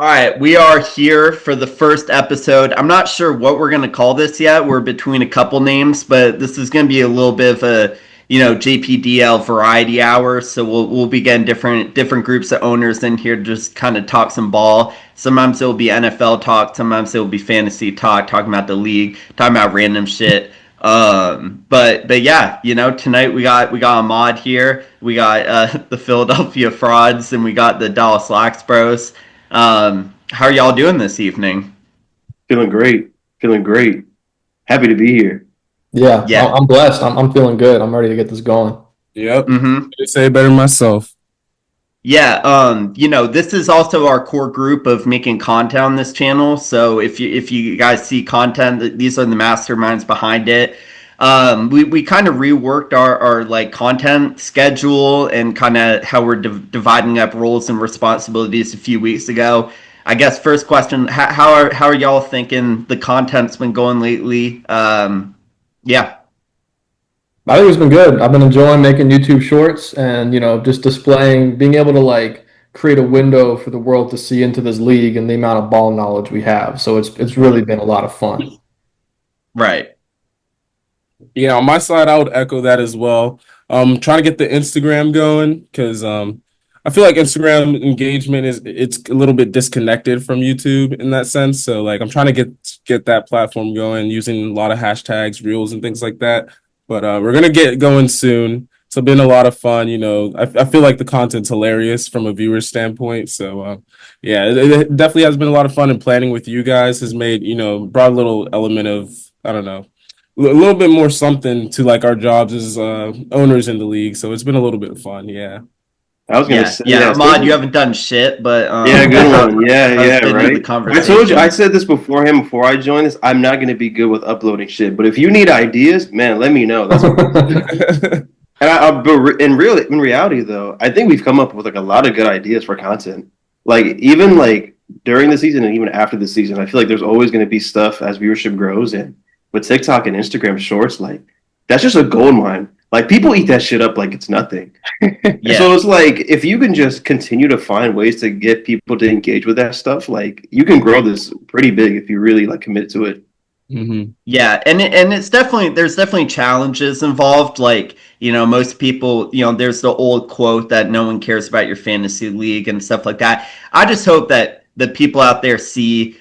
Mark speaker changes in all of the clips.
Speaker 1: All right, we are here for the first episode. I'm not sure what we're going to call this yet. We're between a couple names, but this is going to be a little bit of a, JPDL variety hour. So we'll be getting different groups of owners in here to just kind of talk some ball. Sometimes it'll be NFL talk, sometimes it'll be fantasy talk, talking about the league, talking about random shit. But yeah, tonight we got Ahmad here. We got the Philadelphia Frauds, and we got the Dallas Lax Bros. How are y'all doing this evening?
Speaker 2: Feeling great. Feeling great. Happy to be here.
Speaker 3: Yeah,
Speaker 1: Yeah.
Speaker 3: I'm blessed. I'm feeling good. I'm ready to get this going.
Speaker 4: Yep.
Speaker 1: Mm-hmm.
Speaker 4: I say it better myself.
Speaker 1: Yeah. This is also our core group of making content on this channel. So if you guys see content, these are the masterminds behind it. We kind of reworked our like content schedule and kind of how we're dividing up roles and responsibilities a few weeks ago. I guess first question: how are y'all thinking the content's been going lately? Yeah.
Speaker 3: I think it's been good. I've been enjoying making YouTube shorts and, just displaying, being able to like create a window for the world to see into this league and the amount of ball knowledge we have. So it's really been a lot of fun.
Speaker 1: Right.
Speaker 4: Yeah, on my side, I would echo that as well. Trying to get the Instagram going because I feel like Instagram engagement it's a little bit disconnected from YouTube in that sense. So like I'm trying to get that platform going using a lot of hashtags, reels, and things like that. But we're gonna get going soon. It's been a lot of fun. I feel like the content's hilarious from a viewer standpoint. So yeah, it definitely has been a lot of fun. And planning with you guys has made brought a little element of I don't know a little bit more something to like our jobs as owners in the league. So it's been a little bit of fun. Yeah.
Speaker 2: I was gonna
Speaker 1: Yeah.
Speaker 2: say
Speaker 1: Yeah.
Speaker 2: that.
Speaker 1: Ahmad, you haven't done shit, but
Speaker 2: Yeah, good one. Yeah,
Speaker 1: I was
Speaker 2: yeah,
Speaker 1: been in the
Speaker 2: right. I
Speaker 1: conversation.
Speaker 2: told you, I said this beforehand before I joined this. I'm not gonna be good with uploading shit, but if you need ideas, man, let me know. That's and but in reality though, I think we've come up with like a lot of good ideas for content. Like even like during the season and even after the season, I feel like there's always going to be stuff as viewership grows. And with TikTok and Instagram Shorts, like that's just a gold mine. Like people eat that shit up like it's nothing.
Speaker 1: Yeah.
Speaker 2: So it's like if you can just continue to find ways to get people to engage with that stuff, like you can grow this pretty big if you really like commit to it.
Speaker 4: Mm-hmm.
Speaker 1: Yeah, and it's there's definitely challenges involved. Like most people, there's the old quote that no one cares about your fantasy league and stuff like that. I just hope that the people out there see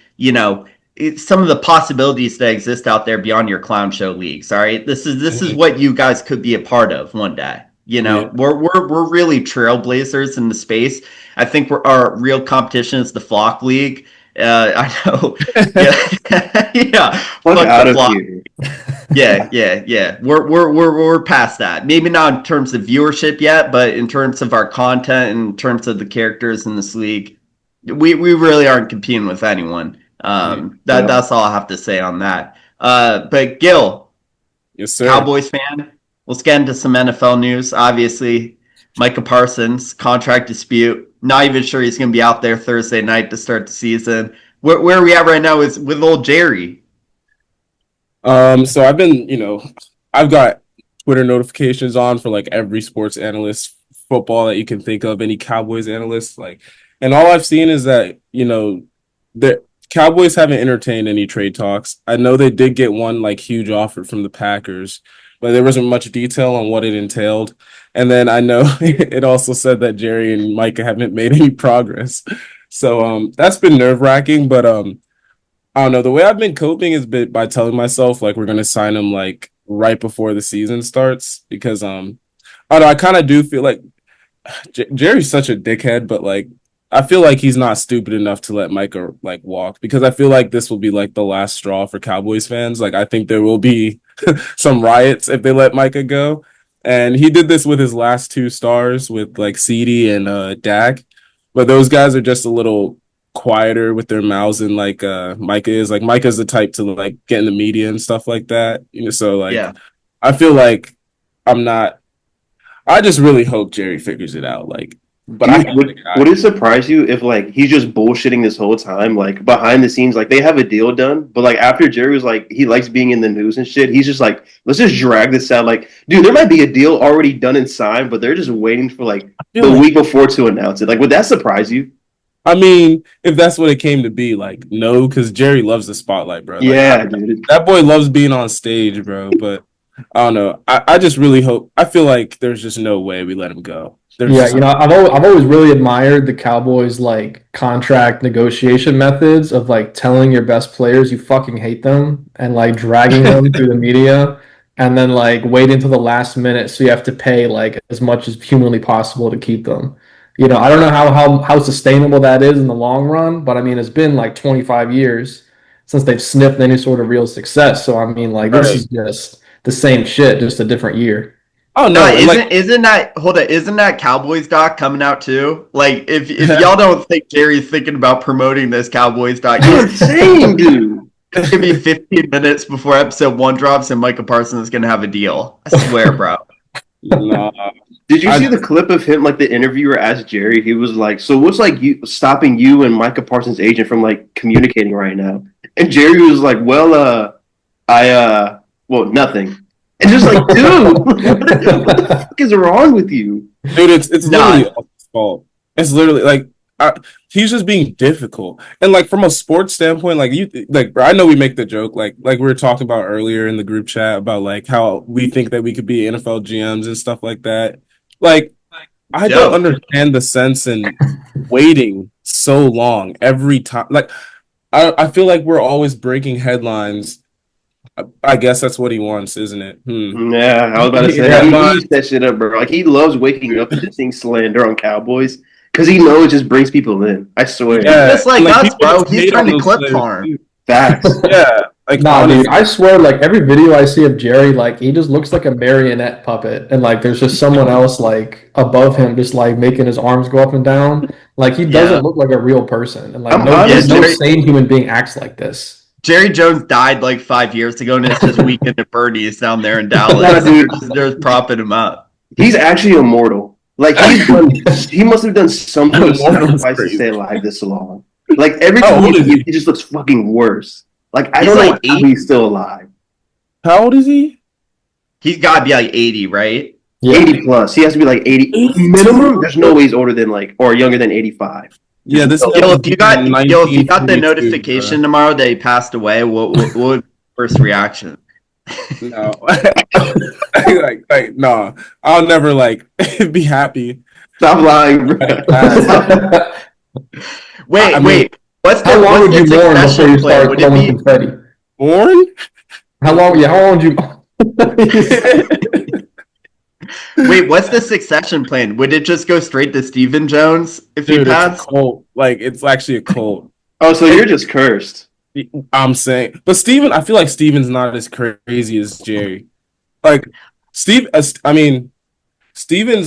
Speaker 1: some of the possibilities that exist out there beyond your clown show leagues. All right, this is what you guys could be a part of one day.
Speaker 4: Yeah.
Speaker 1: We're really trailblazers in the space. I think our real competition is the Flock League. I know. Yeah, yeah.
Speaker 2: Fuck
Speaker 1: Fuck
Speaker 2: out
Speaker 1: the
Speaker 2: of
Speaker 1: Flock.
Speaker 2: here.
Speaker 1: Yeah. We're past that. Maybe not in terms of viewership yet, but in terms of our content, in terms of the characters in this league, we really aren't competing with anyone.
Speaker 2: Yeah.
Speaker 1: That's all I have to say on that. But Gil,
Speaker 4: Yes, sir.
Speaker 1: Cowboys fan. Let's get into some NFL news. Obviously, Micah Parsons contract dispute. Not even sure he's going to be out there Thursday night to start the season. Where are we at right now is with old Jerry.
Speaker 4: So I've been, I've got Twitter notifications on for like every sports analyst, football that you can think of, any Cowboys analyst, and all I've seen is that, the Cowboys haven't entertained any trade talks. I know they did get one like huge offer from the Packers, but there wasn't much detail on what it entailed. And then I know it also said that Jerry and Micah haven't made any progress. So that's been nerve-wracking, but I don't know. The way I've been coping is by telling myself like we're gonna sign him like right before the season starts because I don't know. I kind of do feel like Jerry's such a dickhead, but like I feel like he's not stupid enough to let Micah like walk because I feel like this will be like the last straw for Cowboys fans. Like I think there will be some riots if they let Micah go, and he did this with his last two stars with like CD and Dak, but those guys are just a little quieter with their mouths and like Micah is. Like Micah's the type to like get in the media and stuff like that. So like
Speaker 1: Yeah.
Speaker 4: I feel like I'm not I just really hope Jerry figures it out. Like but
Speaker 2: Would it surprise you if like he's just bullshitting this whole time, like behind the scenes, like they have a deal done, but like after Jerry was like he likes being in the news and shit, he's just like, let's just drag this out. Like, dude, there might be a deal already done and signed, but they're just waiting for like the week before to announce it. Like, would that surprise you?
Speaker 4: I mean, if that's what it came to be, like, no, because Jerry loves the spotlight, bro. Like,
Speaker 2: Yeah, dude.
Speaker 4: that boy loves being on stage, bro. But I don't know. I just really hope. I feel like there's just no way we let him go. There's
Speaker 3: Yeah,
Speaker 4: just
Speaker 3: I've always really admired the Cowboys like contract negotiation methods of like telling your best players you fucking hate them and like dragging them through the media and then like wait until the last minute so you have to pay like as much as humanly possible to keep them. I don't know how sustainable that is in the long run, but I mean it's been like 25 years since they've sniffed any sort of real success. So I mean like this
Speaker 4: right.
Speaker 3: is just the same shit, just a different year.
Speaker 4: Oh
Speaker 1: No,
Speaker 4: no, and like,
Speaker 1: isn't that Cowboys doc coming out too? Like if y'all don't think Jerry's thinking about promoting this Cowboys doc,
Speaker 2: That's insane, dude.
Speaker 1: it's gonna be 15 minutes before episode 1 drops and Micah Parsons is gonna have a deal. I swear, bro.
Speaker 4: nah.
Speaker 2: Did you see the clip of him, like the interviewer asked Jerry? He was like, "So what's like you stopping you and Micah Parsons' agent from like communicating right now?" And Jerry was like, "Well, well, nothing." And just like, dude, what the fuck is wrong with you?
Speaker 4: Dude, it's literally all his fault. It's literally like he's just being difficult. And like from a sports standpoint, like I know we make the joke like we were talking about earlier in the group chat about like how we think that we could be NFL GMs and stuff like that. Like I don't understand the sense in waiting so long every time. Like I feel like we're always breaking headlines. I guess that's what he wants, isn't it?
Speaker 2: Yeah, I was about to say he eats that shit up, bro. Like he loves waking up to seeing slander on Cowboys because he knows it just brings people in. I swear.
Speaker 4: Yeah,
Speaker 1: Just like us, bro. He's trying to clip
Speaker 4: players,
Speaker 1: farm.
Speaker 2: Facts.
Speaker 4: Yeah. Like
Speaker 3: Nah, dude, I swear, like every video I see of Jerry, like he just looks like a marionette puppet, and like there's just someone else like above him, just like making his arms go up and down. Like he doesn't look like a real person, and like no sane human being acts like this.
Speaker 1: Jerry Jones died like 5 years ago, and it's just Weekend at Bernie's down there in Dallas. They're propping him up.
Speaker 2: He's actually immortal. Like he must have done something sacrifice to stay alive this long. Like every time he just looks fucking worse. Like I don't know how he's still alive.
Speaker 4: How old is he?
Speaker 1: He's got to be like 80, right?
Speaker 2: Yeah. 80 plus. He has to be like 80 minimum. There's no way he's older than like or younger than 85.
Speaker 4: Yeah, this
Speaker 1: if you got the notification tomorrow that he passed away, what would first reaction?
Speaker 4: No, like no, I'll never like be happy.
Speaker 2: Stop lying, bro.
Speaker 1: Wait.
Speaker 3: How long would you mourn before you start throwing confetti?
Speaker 4: Mourn?
Speaker 3: How long? Yeah, how long would you?
Speaker 1: Wait, what's the succession plan? Would it just go straight to Stephen Jones if he passed?
Speaker 4: It's a cult. Like it's actually a cult.
Speaker 2: Oh, so you're just cursed.
Speaker 4: I'm saying, but Steven, I feel like Steven's not as crazy as Jerry. Like Steven's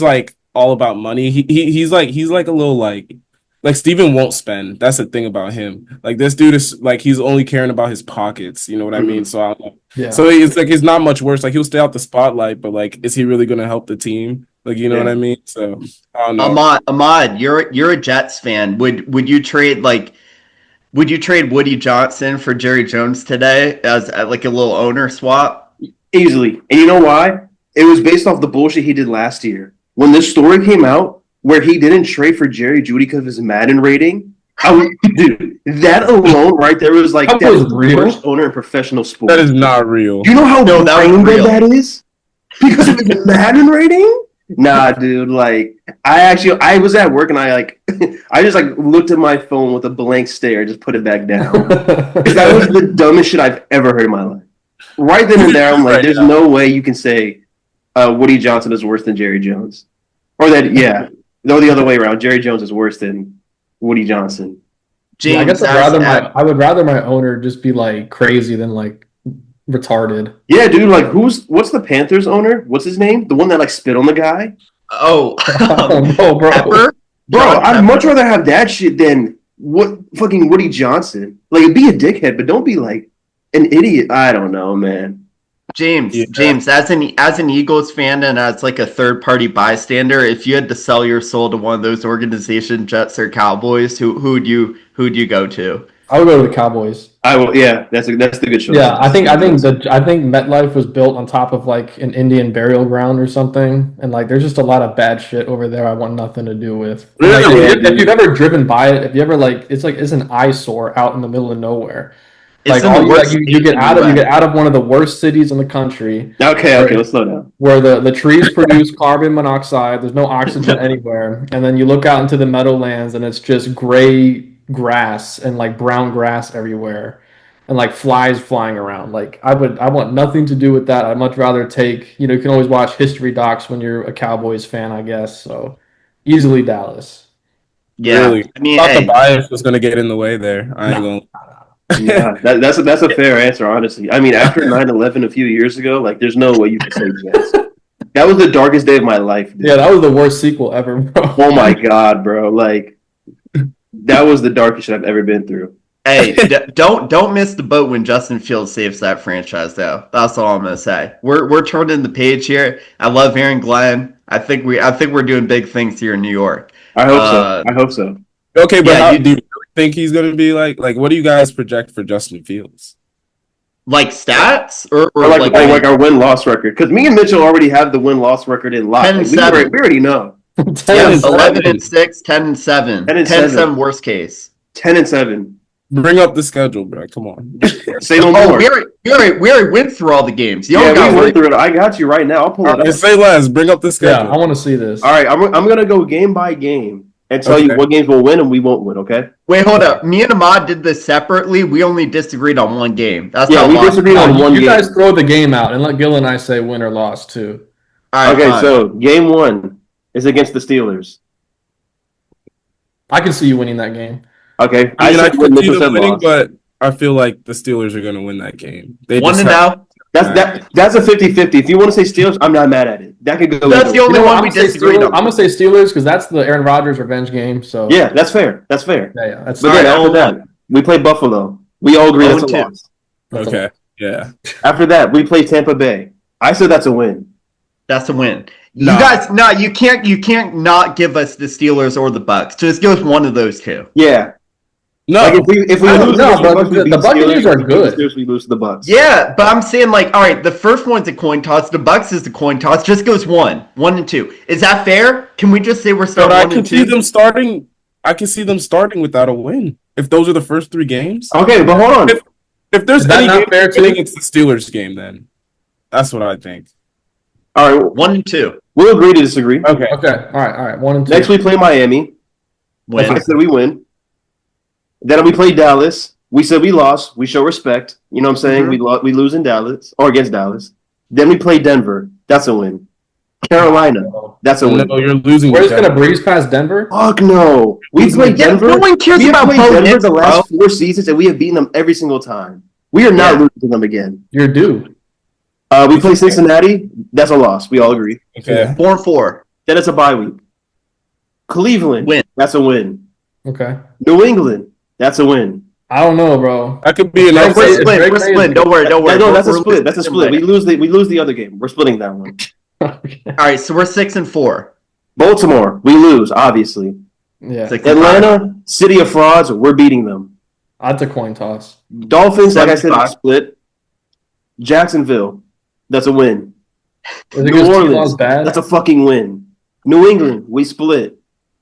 Speaker 4: like all about money. He's like a little like Steven won't spend. That's the thing about him. Like this dude is like he's only caring about his pockets. You know what I mean? So I don't know.
Speaker 3: Yeah.
Speaker 4: So it's like he's not much worse. Like he'll stay out the spotlight, but like, is he really going to help the team? Like you know what I mean? So I don't know.
Speaker 1: Ahmad, you're a Jets fan. Would you trade Woody Johnson for Jerry Jones today as like a little owner swap?
Speaker 2: Easily. And you know why? It was based off the bullshit he did last year. When this story came out where he didn't trade for Jerry Jeudy because of his Madden rating, dude, that alone right there was like that was the worst owner in professional sports.
Speaker 4: That is not real.
Speaker 2: Do you know how that is? Because of his Madden rating? Nah, dude. Like, I was at work and I just looked at my phone with a blank stare, just put it back down. That was the dumbest shit I've ever heard in my life. Right then and there, I'm like, there's no way you can say Woody Johnson is worse than Jerry Jones, or that no, the other way around. Jerry Jones is worse than Woody Johnson.
Speaker 3: James, I guess I would rather my owner just be like crazy than like retarded.
Speaker 2: Yeah, dude. Like, what's the Panthers owner? What's his name? The one that like spit on the guy?
Speaker 1: Oh,
Speaker 3: no, bro.
Speaker 1: Pepper?
Speaker 2: Bro, I'd much rather have that shit than fucking Woody Johnson. Like, be a dickhead, but don't be like an idiot. I don't know, man.
Speaker 1: James, as an Eagles fan and as like a third party bystander, if you had to sell your soul to one of those organizations, Jets or Cowboys, who'd you go to?
Speaker 3: I would go to the Cowboys.
Speaker 2: I will. Yeah, that's the good choice.
Speaker 3: Yeah, I think MetLife was built on top of like an Indian burial ground or something, and like there's just a lot of bad shit over there. I want nothing to do with. Like, if you've ever driven by it, if you ever like, it's an eyesore out in the middle of nowhere. Like you get out of one of the worst cities in the country.
Speaker 2: Okay, let's slow down.
Speaker 3: Where the trees produce carbon monoxide, there's no oxygen anywhere, and then you look out into the meadowlands and it's just gray grass and like brown grass everywhere, and like flies flying around. Like I want nothing to do with that. I'd much rather take, you can always watch history docs when you're a Cowboys fan, I guess. So easily Dallas.
Speaker 1: Yeah,
Speaker 4: really. I mean, the bias was gonna get in the way there. I ain't gonna.
Speaker 2: Yeah, that's a fair answer, honestly. I mean, after 9/11 a few years ago, like, there's no way you can say Jets. That was the darkest day of my life, dude.
Speaker 3: Yeah, that was the worst sequel ever, bro.
Speaker 2: Oh my god, bro! Like, that was the darkest shit I've ever been through.
Speaker 1: Hey, don't miss the boat when Justin Fields saves that franchise, though. That's all I'm gonna say. We're turning the page here. I love Aaron Glenn. I think we're doing big things here in New York.
Speaker 2: I hope so.
Speaker 4: Okay, but how do you think he's going to be like what do you guys project for Justin Fields?
Speaker 1: Like stats or
Speaker 2: like our win-loss record? Because me and Mitchell already have the win-loss record in lock.
Speaker 1: 10-7.
Speaker 2: We already know.
Speaker 1: 11-6, 10-7. 10-7 worst case.
Speaker 2: 10-7.
Speaker 4: Bring up the schedule, bro. Come on.
Speaker 2: Say no more.
Speaker 1: We already went through all the games.
Speaker 2: We went through it. I got you right now. I'll pull it up.
Speaker 4: Say less. Bring up the schedule.
Speaker 3: Yeah, I want to see this.
Speaker 2: All right, I'm going to go game by game and tell you what games we'll win and we won't win, okay?
Speaker 1: Wait, hold up. Me and Ahmad did this separately. We only disagreed on one game. That's
Speaker 2: we disagreed on one game.
Speaker 3: You guys throw the game out and let Gil and I say win or loss, too.
Speaker 1: All right, fine.
Speaker 2: So game 1 is against the Steelers.
Speaker 3: I can see you winning that game.
Speaker 2: Okay.
Speaker 4: I could see them winning, but I feel like the Steelers are going to win that game. They
Speaker 1: 1-0.
Speaker 2: That's a 50-50. If you want to say Steelers, I'm not mad at it. That could go.
Speaker 1: That's the only one we disagreed on.
Speaker 3: I'm gonna say Steelers because that's the Aaron Rodgers revenge game. So
Speaker 2: yeah, that's fair. That's fair.
Speaker 3: Yeah. That's
Speaker 2: but then after that, we play Buffalo. We all agree that's a loss.
Speaker 4: Okay. Yeah.
Speaker 2: After that, we play Tampa Bay. I said that's a win.
Speaker 1: That's a win. You guys, you can't not give us the Steelers or the Bucks. Just give us one of those two.
Speaker 2: Yeah.
Speaker 3: No,
Speaker 2: like if we lose
Speaker 3: the Buccaneers are good.
Speaker 2: We lose to the Bucks.
Speaker 1: Yeah, but I'm saying all right, the first one's a coin toss. The Bucks is the coin toss. Just goes 1 and 2. Is that fair? Can we just say we're starting 1 and 2?
Speaker 4: I can see them starting without a win if those are the first 3 games.
Speaker 2: Okay, but hold on.
Speaker 4: If there's any game fair, I think it's the Steelers game. Then that's what I think.
Speaker 2: All right,
Speaker 1: 1 and 2.
Speaker 2: We'll agree to disagree.
Speaker 3: Okay. All right. 1 and 2.
Speaker 2: Next we play Miami.
Speaker 1: Win.
Speaker 2: I said we win. Then we play Dallas. We said we lost. We show respect. You know what I'm saying? Mm-hmm. We lose in Dallas or against Dallas. Then we play Denver. That's a win. Carolina. That's a win.
Speaker 4: No, you're losing.
Speaker 3: We're just gonna breeze past Denver.
Speaker 2: Fuck no. We played Denver.
Speaker 1: No one cares about
Speaker 2: Denver the last 4 seasons, and we have beaten them every single time. We are not losing to them again.
Speaker 3: You're due.
Speaker 2: We play Cincinnati. That's a loss. We all agree.
Speaker 4: Okay.
Speaker 1: 4-4.
Speaker 2: Then it's a bye week. Cleveland.
Speaker 1: Win.
Speaker 2: That's a win.
Speaker 3: Okay.
Speaker 2: New England. That's a win.
Speaker 3: I don't know, bro.
Speaker 4: That could be an
Speaker 1: We're split. Don't worry.
Speaker 2: No, that's a split. That's a split. We lose the other game. We're splitting that one.
Speaker 3: Okay.
Speaker 1: All right, so we're 6-4.
Speaker 2: Baltimore, we lose, obviously.
Speaker 3: Yeah.
Speaker 1: 6-5.
Speaker 2: Atlanta, City of Frauds, we're beating them.
Speaker 3: That's a coin toss.
Speaker 2: Dolphins, like I said, split. Jacksonville, that's a win. New Orleans, that's a fucking win. New England, we split.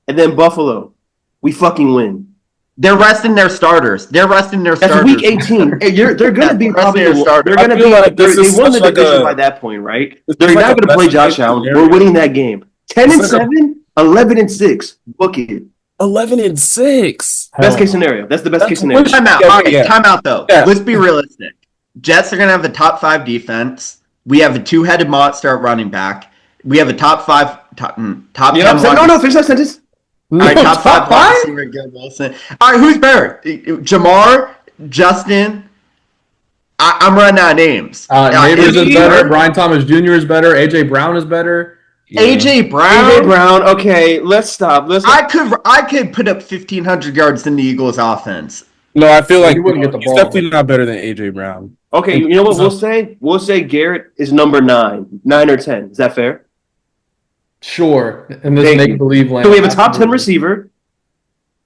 Speaker 2: And then Buffalo, we fucking win.
Speaker 1: They're resting their starters. That's
Speaker 2: week 18. They're going to be probably their starters. They're going to be like they won the division by that point, right? They're not going to play Josh Allen. We're winning that game. 10-7, 11-6. Book it.
Speaker 4: 11-6.
Speaker 2: Best case scenario. That's the best case scenario.
Speaker 1: Time out. Time out though. Yeah. Let's be realistic. Jets are going to have a top 5 defense. We have a 2-headed monster at running back. We have a top 10.
Speaker 2: No, finish that sentence.
Speaker 1: All right, top 5 wide receiver, Garrett Wilson. All right, who's better? Jamar, Justin. I'm running out of names.
Speaker 3: Neighbors is better. Brian Thomas Jr. is better. AJ Brown is better.
Speaker 1: Yeah. AJ Brown.
Speaker 2: Okay, let's stop.
Speaker 1: I could put up 1,500 yards in the Eagles' offense.
Speaker 4: No, I feel like
Speaker 3: You wouldn't get the
Speaker 4: he's
Speaker 3: ball.
Speaker 4: definitely not better than AJ Brown.
Speaker 2: Okay, you know what we'll say? We'll say Garrett is number 9 or 10. Is that fair?
Speaker 3: Sure, in this
Speaker 2: Thank you.
Speaker 3: make-believe land.
Speaker 2: So we have a top 10
Speaker 3: absolutely.
Speaker 2: receiver.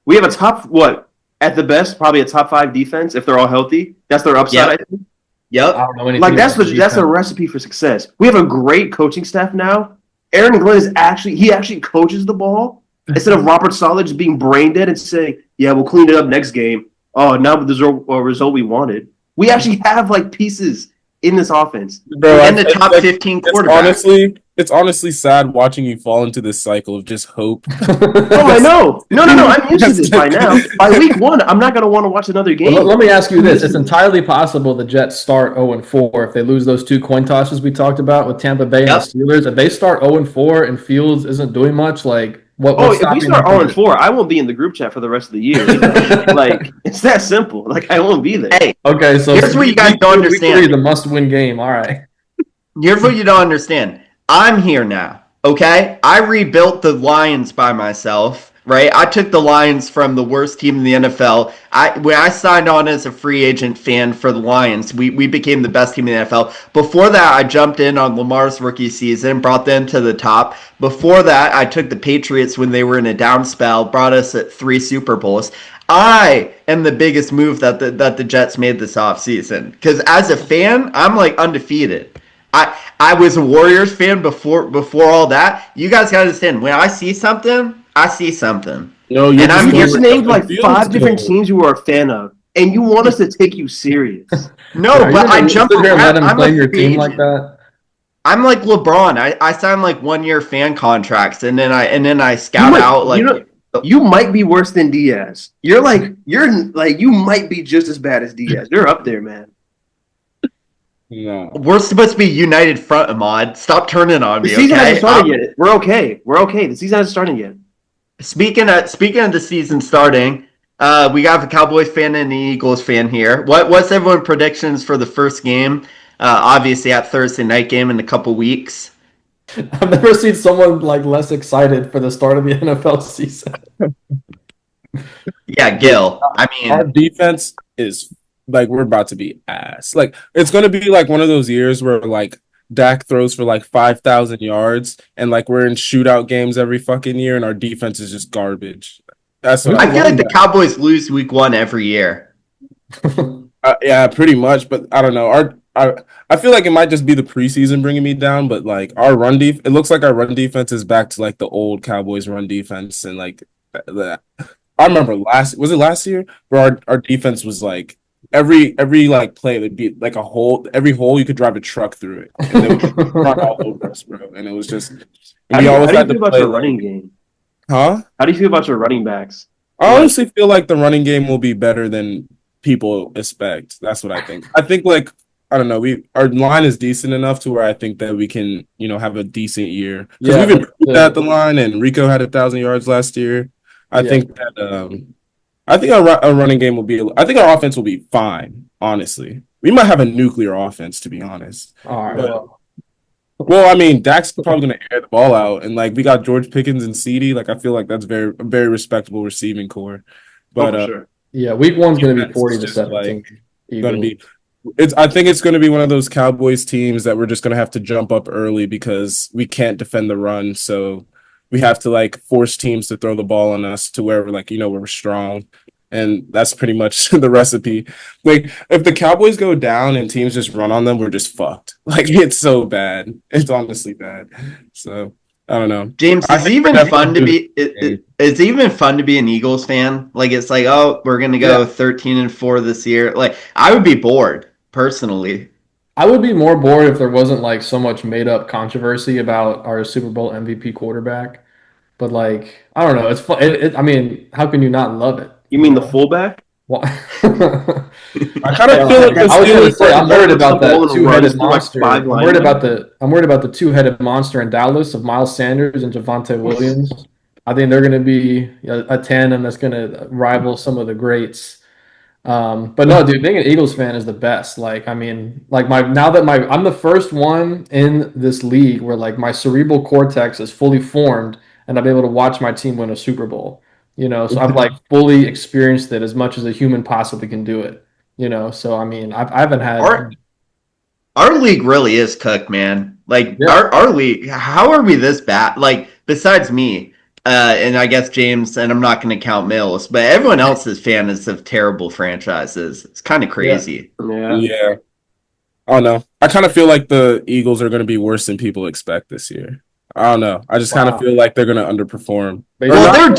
Speaker 2: We have a top, what? At the best, probably a top 5 defense if they're all healthy. That's their upside,
Speaker 1: Yep.
Speaker 2: I think.
Speaker 3: I
Speaker 1: Yep.
Speaker 3: don't know anything
Speaker 2: Like that's
Speaker 3: about
Speaker 2: that's a
Speaker 3: defense.
Speaker 2: recipe for success. We have a great coaching staff now. Aaron Glenn is actually coaches the ball instead of Robert Saleh just being brain dead and saying, "Yeah, we'll clean it up next game." Oh, not with the result we wanted. We actually have like pieces in this offense.
Speaker 4: Bro,
Speaker 1: And the top 15 quarterback.
Speaker 4: It's honestly sad watching you fall into this cycle of just hope.
Speaker 2: Oh, I know. No. I'm used to this by now. By week 1, I'm not gonna want to watch another game.
Speaker 3: Well, let me ask you this: it's entirely possible the Jets start 0-4 if they lose those 2 coin tosses we talked about with Tampa Bay and
Speaker 1: Yep.
Speaker 3: the Steelers. If they start 0-4 and Fields isn't doing much, like
Speaker 2: Oh,
Speaker 3: what's
Speaker 2: if we
Speaker 3: stopping
Speaker 2: start
Speaker 3: them from
Speaker 2: 0-4, I won't be in the group chat for the rest of the year. Like it's that simple. Like I won't be there.
Speaker 1: Hey,
Speaker 3: Okay, so
Speaker 1: here's what you guys don't
Speaker 3: week 3
Speaker 1: understand.
Speaker 3: is a must-win game. All right.
Speaker 1: Here's what you don't understand. I'm here now, okay? I rebuilt the Lions by myself, right? I took the Lions from the worst team in the NFL. When I signed on as a free agent fan for the Lions, we became the best team in the NFL. Before that, I jumped in on Lamar's rookie season, brought them to the top. Before that, I took the Patriots when they were in a down spell, brought us at 3 Super Bowls. I am the biggest move that the Jets made this offseason. Because as a fan, I'm like undefeated. I was a Warriors fan before all that. You guys gotta understand, when I see something, I see something.
Speaker 4: No,
Speaker 1: And I'm
Speaker 2: You
Speaker 1: here
Speaker 2: just named like 5 different teams you are a fan of, and you want us to take you serious.
Speaker 1: No,
Speaker 3: Are you
Speaker 1: but I
Speaker 3: gonna
Speaker 1: jump
Speaker 3: sit there and let
Speaker 1: around.
Speaker 3: him
Speaker 1: I'm
Speaker 3: claim
Speaker 1: a
Speaker 3: your
Speaker 1: free
Speaker 3: team
Speaker 1: agent.
Speaker 3: like that?
Speaker 1: I'm like LeBron. I sign like 1-year fan contracts, and then I scout out like.
Speaker 2: You might be worse than Diaz. You're like you might be just as bad as Diaz. You're up there, man.
Speaker 4: No.
Speaker 1: We're supposed to be united front, Ahmad. Stop turning on
Speaker 2: The
Speaker 1: me,
Speaker 2: season
Speaker 1: okay?
Speaker 2: hasn't started yet. We're okay. The season hasn't started yet.
Speaker 1: Speaking of the season starting, we got a Cowboys fan and an Eagles fan here. What's everyone's predictions for the first game? Obviously, at Thursday night game in a couple weeks.
Speaker 3: I've never seen someone like less excited for the start of the NFL season.
Speaker 1: Yeah, Gil. I
Speaker 4: Our
Speaker 1: mean,
Speaker 4: defense is like we're about to be ass. Like it's gonna be like one of those years where like Dak throws for like 5,000 yards and like we're in shootout games every fucking year and our defense is just garbage. That's what
Speaker 1: I feel like the Cowboys lose week 1 every year.
Speaker 4: yeah, pretty much. But I don't know. I feel like it might just be the preseason bringing me down. But like it looks like our run defense is back to like the old Cowboys run defense and like that. I remember last year where our defense was like every like play would be like a hole. Every hole you could drive a truck through it, and they would run all over us, bro. And it was just
Speaker 2: How do you feel about your running game?
Speaker 4: Huh?
Speaker 2: How do you feel about your running backs?
Speaker 4: I honestly feel like the running game will be better than people expect. That's what I think. I think like I don't know. Our line is decent enough to where I think that we can have a decent year because we've improved at the line and Rico had 1,000 yards last year. I think that I think our running game will be. I think our offense will be fine. Honestly, we might have a nuclear offense to be honest.
Speaker 3: All right.
Speaker 4: But, well, I mean, Dak's probably going to air the ball out, and like we got George Pickens and CeeDee. Like I feel like that's a very respectable receiving core. But
Speaker 2: for sure.
Speaker 3: Yeah, week 1's going to be 40-17.
Speaker 4: Going to be. I think it's going to be one of those Cowboys teams that we're just going to have to jump up early because we can't defend the run. So we have to like force teams to throw the ball on us to where we're like, we're strong. And that's pretty much the recipe. Like if the Cowboys go down and teams just run on them, we're just fucked. Like it's so bad. It's honestly bad. So I don't know.
Speaker 1: James, it's even fun to be. It's even fun to be an Eagles fan. Like it's like, oh, we're gonna go 13-4 this year. Like I would be bored personally.
Speaker 3: I would be more bored if there wasn't like so much made up controversy about our Super Bowl MVP quarterback. But like, I don't know. It's fun. I mean, how can you not love it?
Speaker 2: You mean the fullback?
Speaker 3: Well,
Speaker 4: I kind of feel like
Speaker 3: I was going to say I'm worried about that two-headed
Speaker 2: like
Speaker 3: monster. I'm worried about the two-headed monster in Dallas of Miles Sanders and Javonte Williams. I think they're going to be a tandem that's going to rival some of the greats. But no, dude, being an Eagles fan is the best. Like, I mean, like I'm the first one in this league where like my cerebral cortex is fully formed and I'm able to watch my team win a Super Bowl. So I've like fully experienced it as much as a human possibly can do it. So I mean, I haven't
Speaker 1: Our
Speaker 3: had.
Speaker 1: our league really is cooked, man. Like
Speaker 3: Yeah,
Speaker 1: our league, how are we this bad? Like besides me, and I guess James, and I'm not going to count Mills, but everyone else is fans of terrible franchises. It's kind of
Speaker 3: yeah.
Speaker 1: crazy.
Speaker 2: Yeah.
Speaker 4: Yeah. I don't know. I kind of feel like the Eagles are going to be worse than people expect this year. I don't know. I just kind of
Speaker 3: Wow.
Speaker 4: feel like they're going to underperform.
Speaker 3: Based
Speaker 4: Or
Speaker 1: Well,
Speaker 4: not.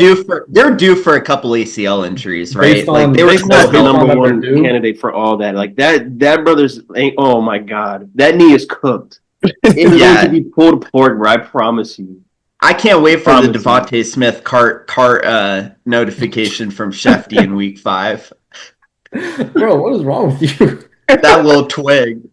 Speaker 1: they're due for a couple ACL injuries,
Speaker 3: based
Speaker 1: right? Like
Speaker 3: on
Speaker 1: they were
Speaker 3: based
Speaker 2: That's
Speaker 1: supposed
Speaker 3: on
Speaker 2: the
Speaker 1: to.
Speaker 3: based on
Speaker 2: number
Speaker 3: that they're
Speaker 2: one
Speaker 3: due.
Speaker 2: candidate for all that. Like that brother's ain't. Oh my god, that knee is cooked. It is going to
Speaker 1: Yeah,
Speaker 2: be pulled apart, bro. I promise you.
Speaker 1: I can't wait for the
Speaker 2: Promise you.
Speaker 1: Devontae Smith cart notification from Shefty in week 5.
Speaker 3: Bro, what is wrong with you?
Speaker 1: That little twig.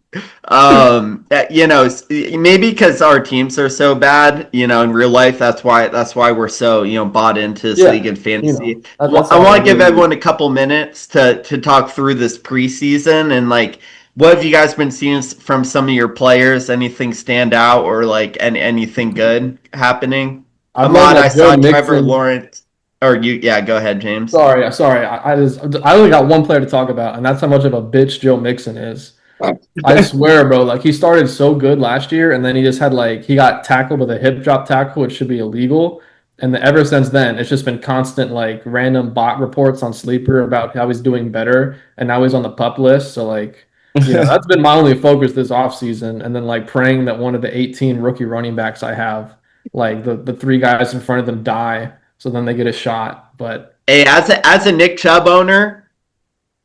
Speaker 1: Maybe because our teams are so bad, in real life, that's why we're so, bought into this league
Speaker 3: Yeah,
Speaker 1: and fantasy.
Speaker 3: that's
Speaker 1: I
Speaker 3: how
Speaker 1: want
Speaker 3: it
Speaker 1: to give
Speaker 3: is.
Speaker 1: everyone a couple minutes to talk through this preseason and like what have you guys been seeing from some of your players? Anything stand out or like anything good happening?
Speaker 3: I've learned
Speaker 1: Ahmad, I
Speaker 3: that Joe
Speaker 1: saw Trevor
Speaker 3: Mixon.
Speaker 1: Lawrence. Or you, yeah, go ahead, James.
Speaker 3: Sorry. I only got one player to talk about, and that's how much of a bitch Joe Mixon is. I swear, bro. Like he started so good last year, and then he just had like he got tackled with a hip drop tackle, which should be illegal. And ever since then, it's just been constant like random bot reports on Sleeper about how he's doing better, and now he's on the pup list. So like, that's been my only focus this offseason. And then like praying that one of the 18 rookie running backs I have, like the three guys in front of them die, so then they get a shot. But
Speaker 1: Hey, as a Nick Chubb owner,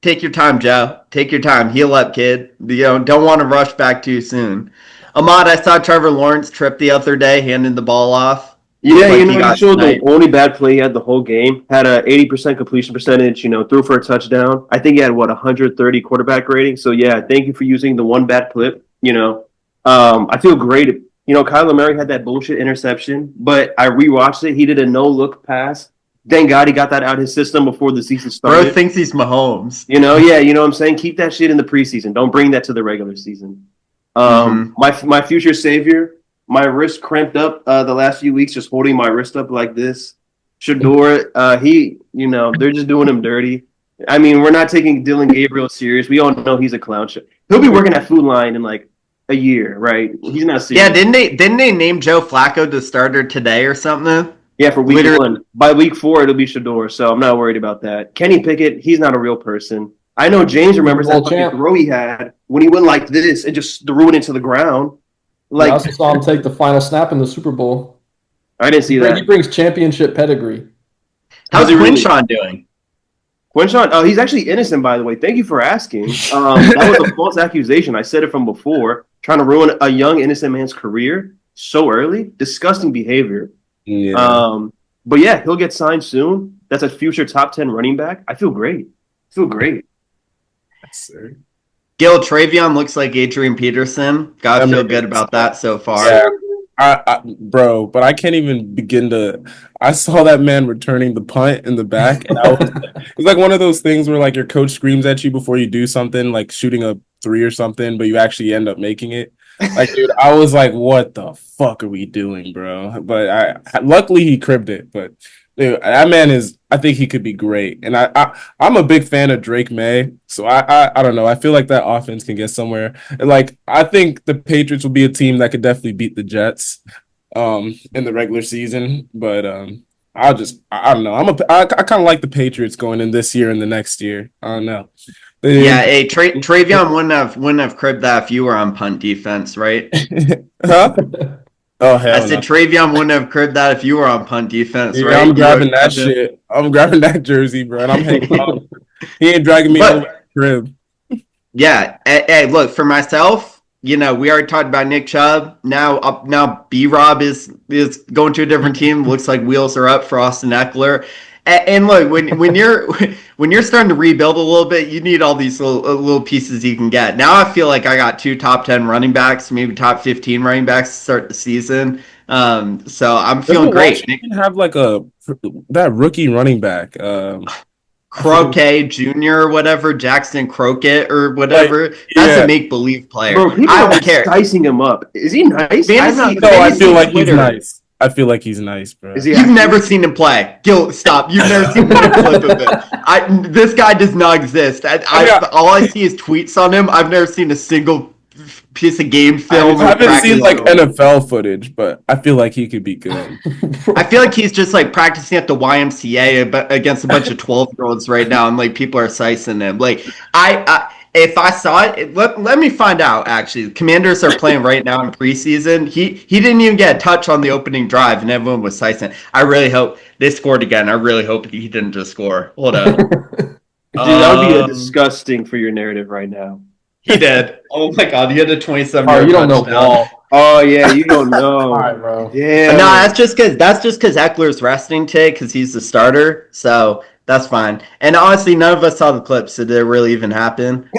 Speaker 1: take your time, Joe. Take your time. Heal up, kid. Don't want to rush back too soon. Ahmad, I saw Trevor Lawrence trip the other day, handing the ball off.
Speaker 2: Yeah,
Speaker 1: Looked like he
Speaker 2: he
Speaker 1: got
Speaker 2: showed the
Speaker 1: sniped.
Speaker 2: only bad play he had the whole game. Had a 80% completion percentage. Threw for a touchdown. I think he had 130 quarterback rating. So yeah, thank you for using the one bad clip. I feel great. Kyler Murray had that bullshit interception, but I rewatched it. He did a no look pass. Thank God he got that out of his system before the season
Speaker 1: Bro
Speaker 2: started.
Speaker 1: thinks he's Mahomes.
Speaker 2: Yeah, you know what I'm saying? Keep that shit in the preseason. Don't bring that to the regular season. My future savior, my wrist cramped up the last few weeks, just holding my wrist up like this. Shador, they're just doing him dirty. I mean, we're not taking Dylan Gabriel serious. We all know he's a clown show. He'll be working at Food Line in like a year, right? He's not serious.
Speaker 1: Yeah, didn't they name Joe Flacco the starter today or something?
Speaker 2: Yeah, for week
Speaker 1: Literally.
Speaker 2: 1. By week 4, it'll be Shador, so I'm not worried about that. Kenny Pickett, he's not a real person. I know James remembers that fucking throw he had when he went like this and just threw it into the ground.
Speaker 3: I also saw him take the final snap in the Super Bowl.
Speaker 2: I didn't see that.
Speaker 3: He brings championship pedigree.
Speaker 1: How's
Speaker 2: he really?
Speaker 1: Quinshawn doing?
Speaker 2: Quinshawn, he's actually innocent, by the way. Thank you for asking. That was a false accusation. I said it from before. Trying to ruin a young, innocent man's career so early. Disgusting behavior.
Speaker 4: Yeah.
Speaker 2: But yeah, he'll get signed soon. That's a future top 10 running back. I feel great.
Speaker 4: Yes, sir.
Speaker 1: Gil Travion looks like Adrian Peterson. Gotta feel good about that so far.
Speaker 4: Yeah. Bro, but I can't even begin to. I saw that man returning the punt in the back, and it's like one of those things where like your coach screams at you before you do something, like shooting a 3 or something, but you actually end up making it. Like, dude, I was like, "What the fuck are we doing, bro?" But luckily he cribbed it. But dude, that man is. I think he could be great, and I'm a big fan of Drake May. So I don't know. I feel like that offense can get somewhere. And like I think the Patriots will be a team that could definitely beat the Jets, in the regular season. But I don't know. I kind of like the Patriots going in this year and the next year. I don't know.
Speaker 1: Yeah, hey, Travion wouldn't have cribbed that if you were on punt defense, right?
Speaker 4: Huh? Oh hell!
Speaker 1: I said Travion wouldn't have cribbed that if you were on punt defense,
Speaker 4: Yeah,
Speaker 1: right?
Speaker 4: I'm grabbing that shit. I'm grabbing that jersey, bro, and I'm hanging on. He ain't dragging me over the crib.
Speaker 1: Yeah, hey, look, for myself, we already talked about Nick Chubb. Now B-Rob is going to a different team. Looks like wheels are up for Austin Eckler. And look, when you're starting to rebuild a little bit, you need all these little pieces you can get. Now I feel like I got 2 top 10 running backs, maybe top 15 running backs to start the season. So I'm feeling great.
Speaker 4: You can have like that rookie running back.
Speaker 1: Croquet Jr. or whatever, Jackson Crockett or whatever. That's a make-believe player.
Speaker 2: Bro, people
Speaker 1: I
Speaker 2: are
Speaker 1: don't care.
Speaker 2: dicing him up. Is he nice?
Speaker 1: I
Speaker 4: feel like he's nice. I feel like he's nice, bro.
Speaker 2: Is he?
Speaker 1: You've never seen him play. Gil, stop. You've never seen one clip of it. This guy does not exist. All I see is tweets on him. I've never seen a single piece of game film.
Speaker 4: I haven't seen like
Speaker 1: film.
Speaker 4: NFL footage, but I feel like he could be good.
Speaker 1: I feel like he's just like practicing at the YMCA against a bunch of 12-year-olds right now, and like people are sizing him. Like if I saw it, let me find out. Actually, the Commanders are playing right now in preseason. He didn't even get a touch on the opening drive, and everyone was sizing. I really hope they scored again. I really hope he didn't just score. Hold up.
Speaker 2: Dude, that would be disgusting for your narrative right now.
Speaker 1: He did. Oh my god, he had a 27.
Speaker 3: Oh, you don't know ball.
Speaker 2: Oh yeah, you don't know.
Speaker 3: All right, bro.
Speaker 2: Yeah.
Speaker 1: No, that's just because Eckler's resting today because he's the starter. So that's fine. And honestly, none of us saw the clips, so did it really even happen?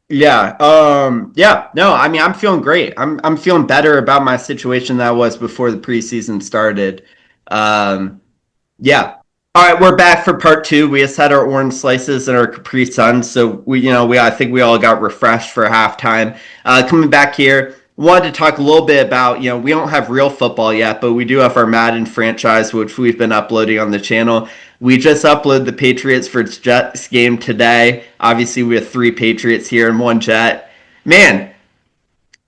Speaker 1: Yeah. No, I mean, I'm feeling great. I'm feeling better about my situation than I was before the preseason started. Yeah. All right, we're back for part 2. We just had our orange slices and our Capri Suns, so I think we all got refreshed for halftime. Coming back here, wanted to talk a little bit about, we don't have real football yet, but we do have our Madden franchise, which we've been uploading on the channel. We just uploaded the Patriots versus Jets game today. Obviously, we have 3 Patriots here and 1 Jet. Man,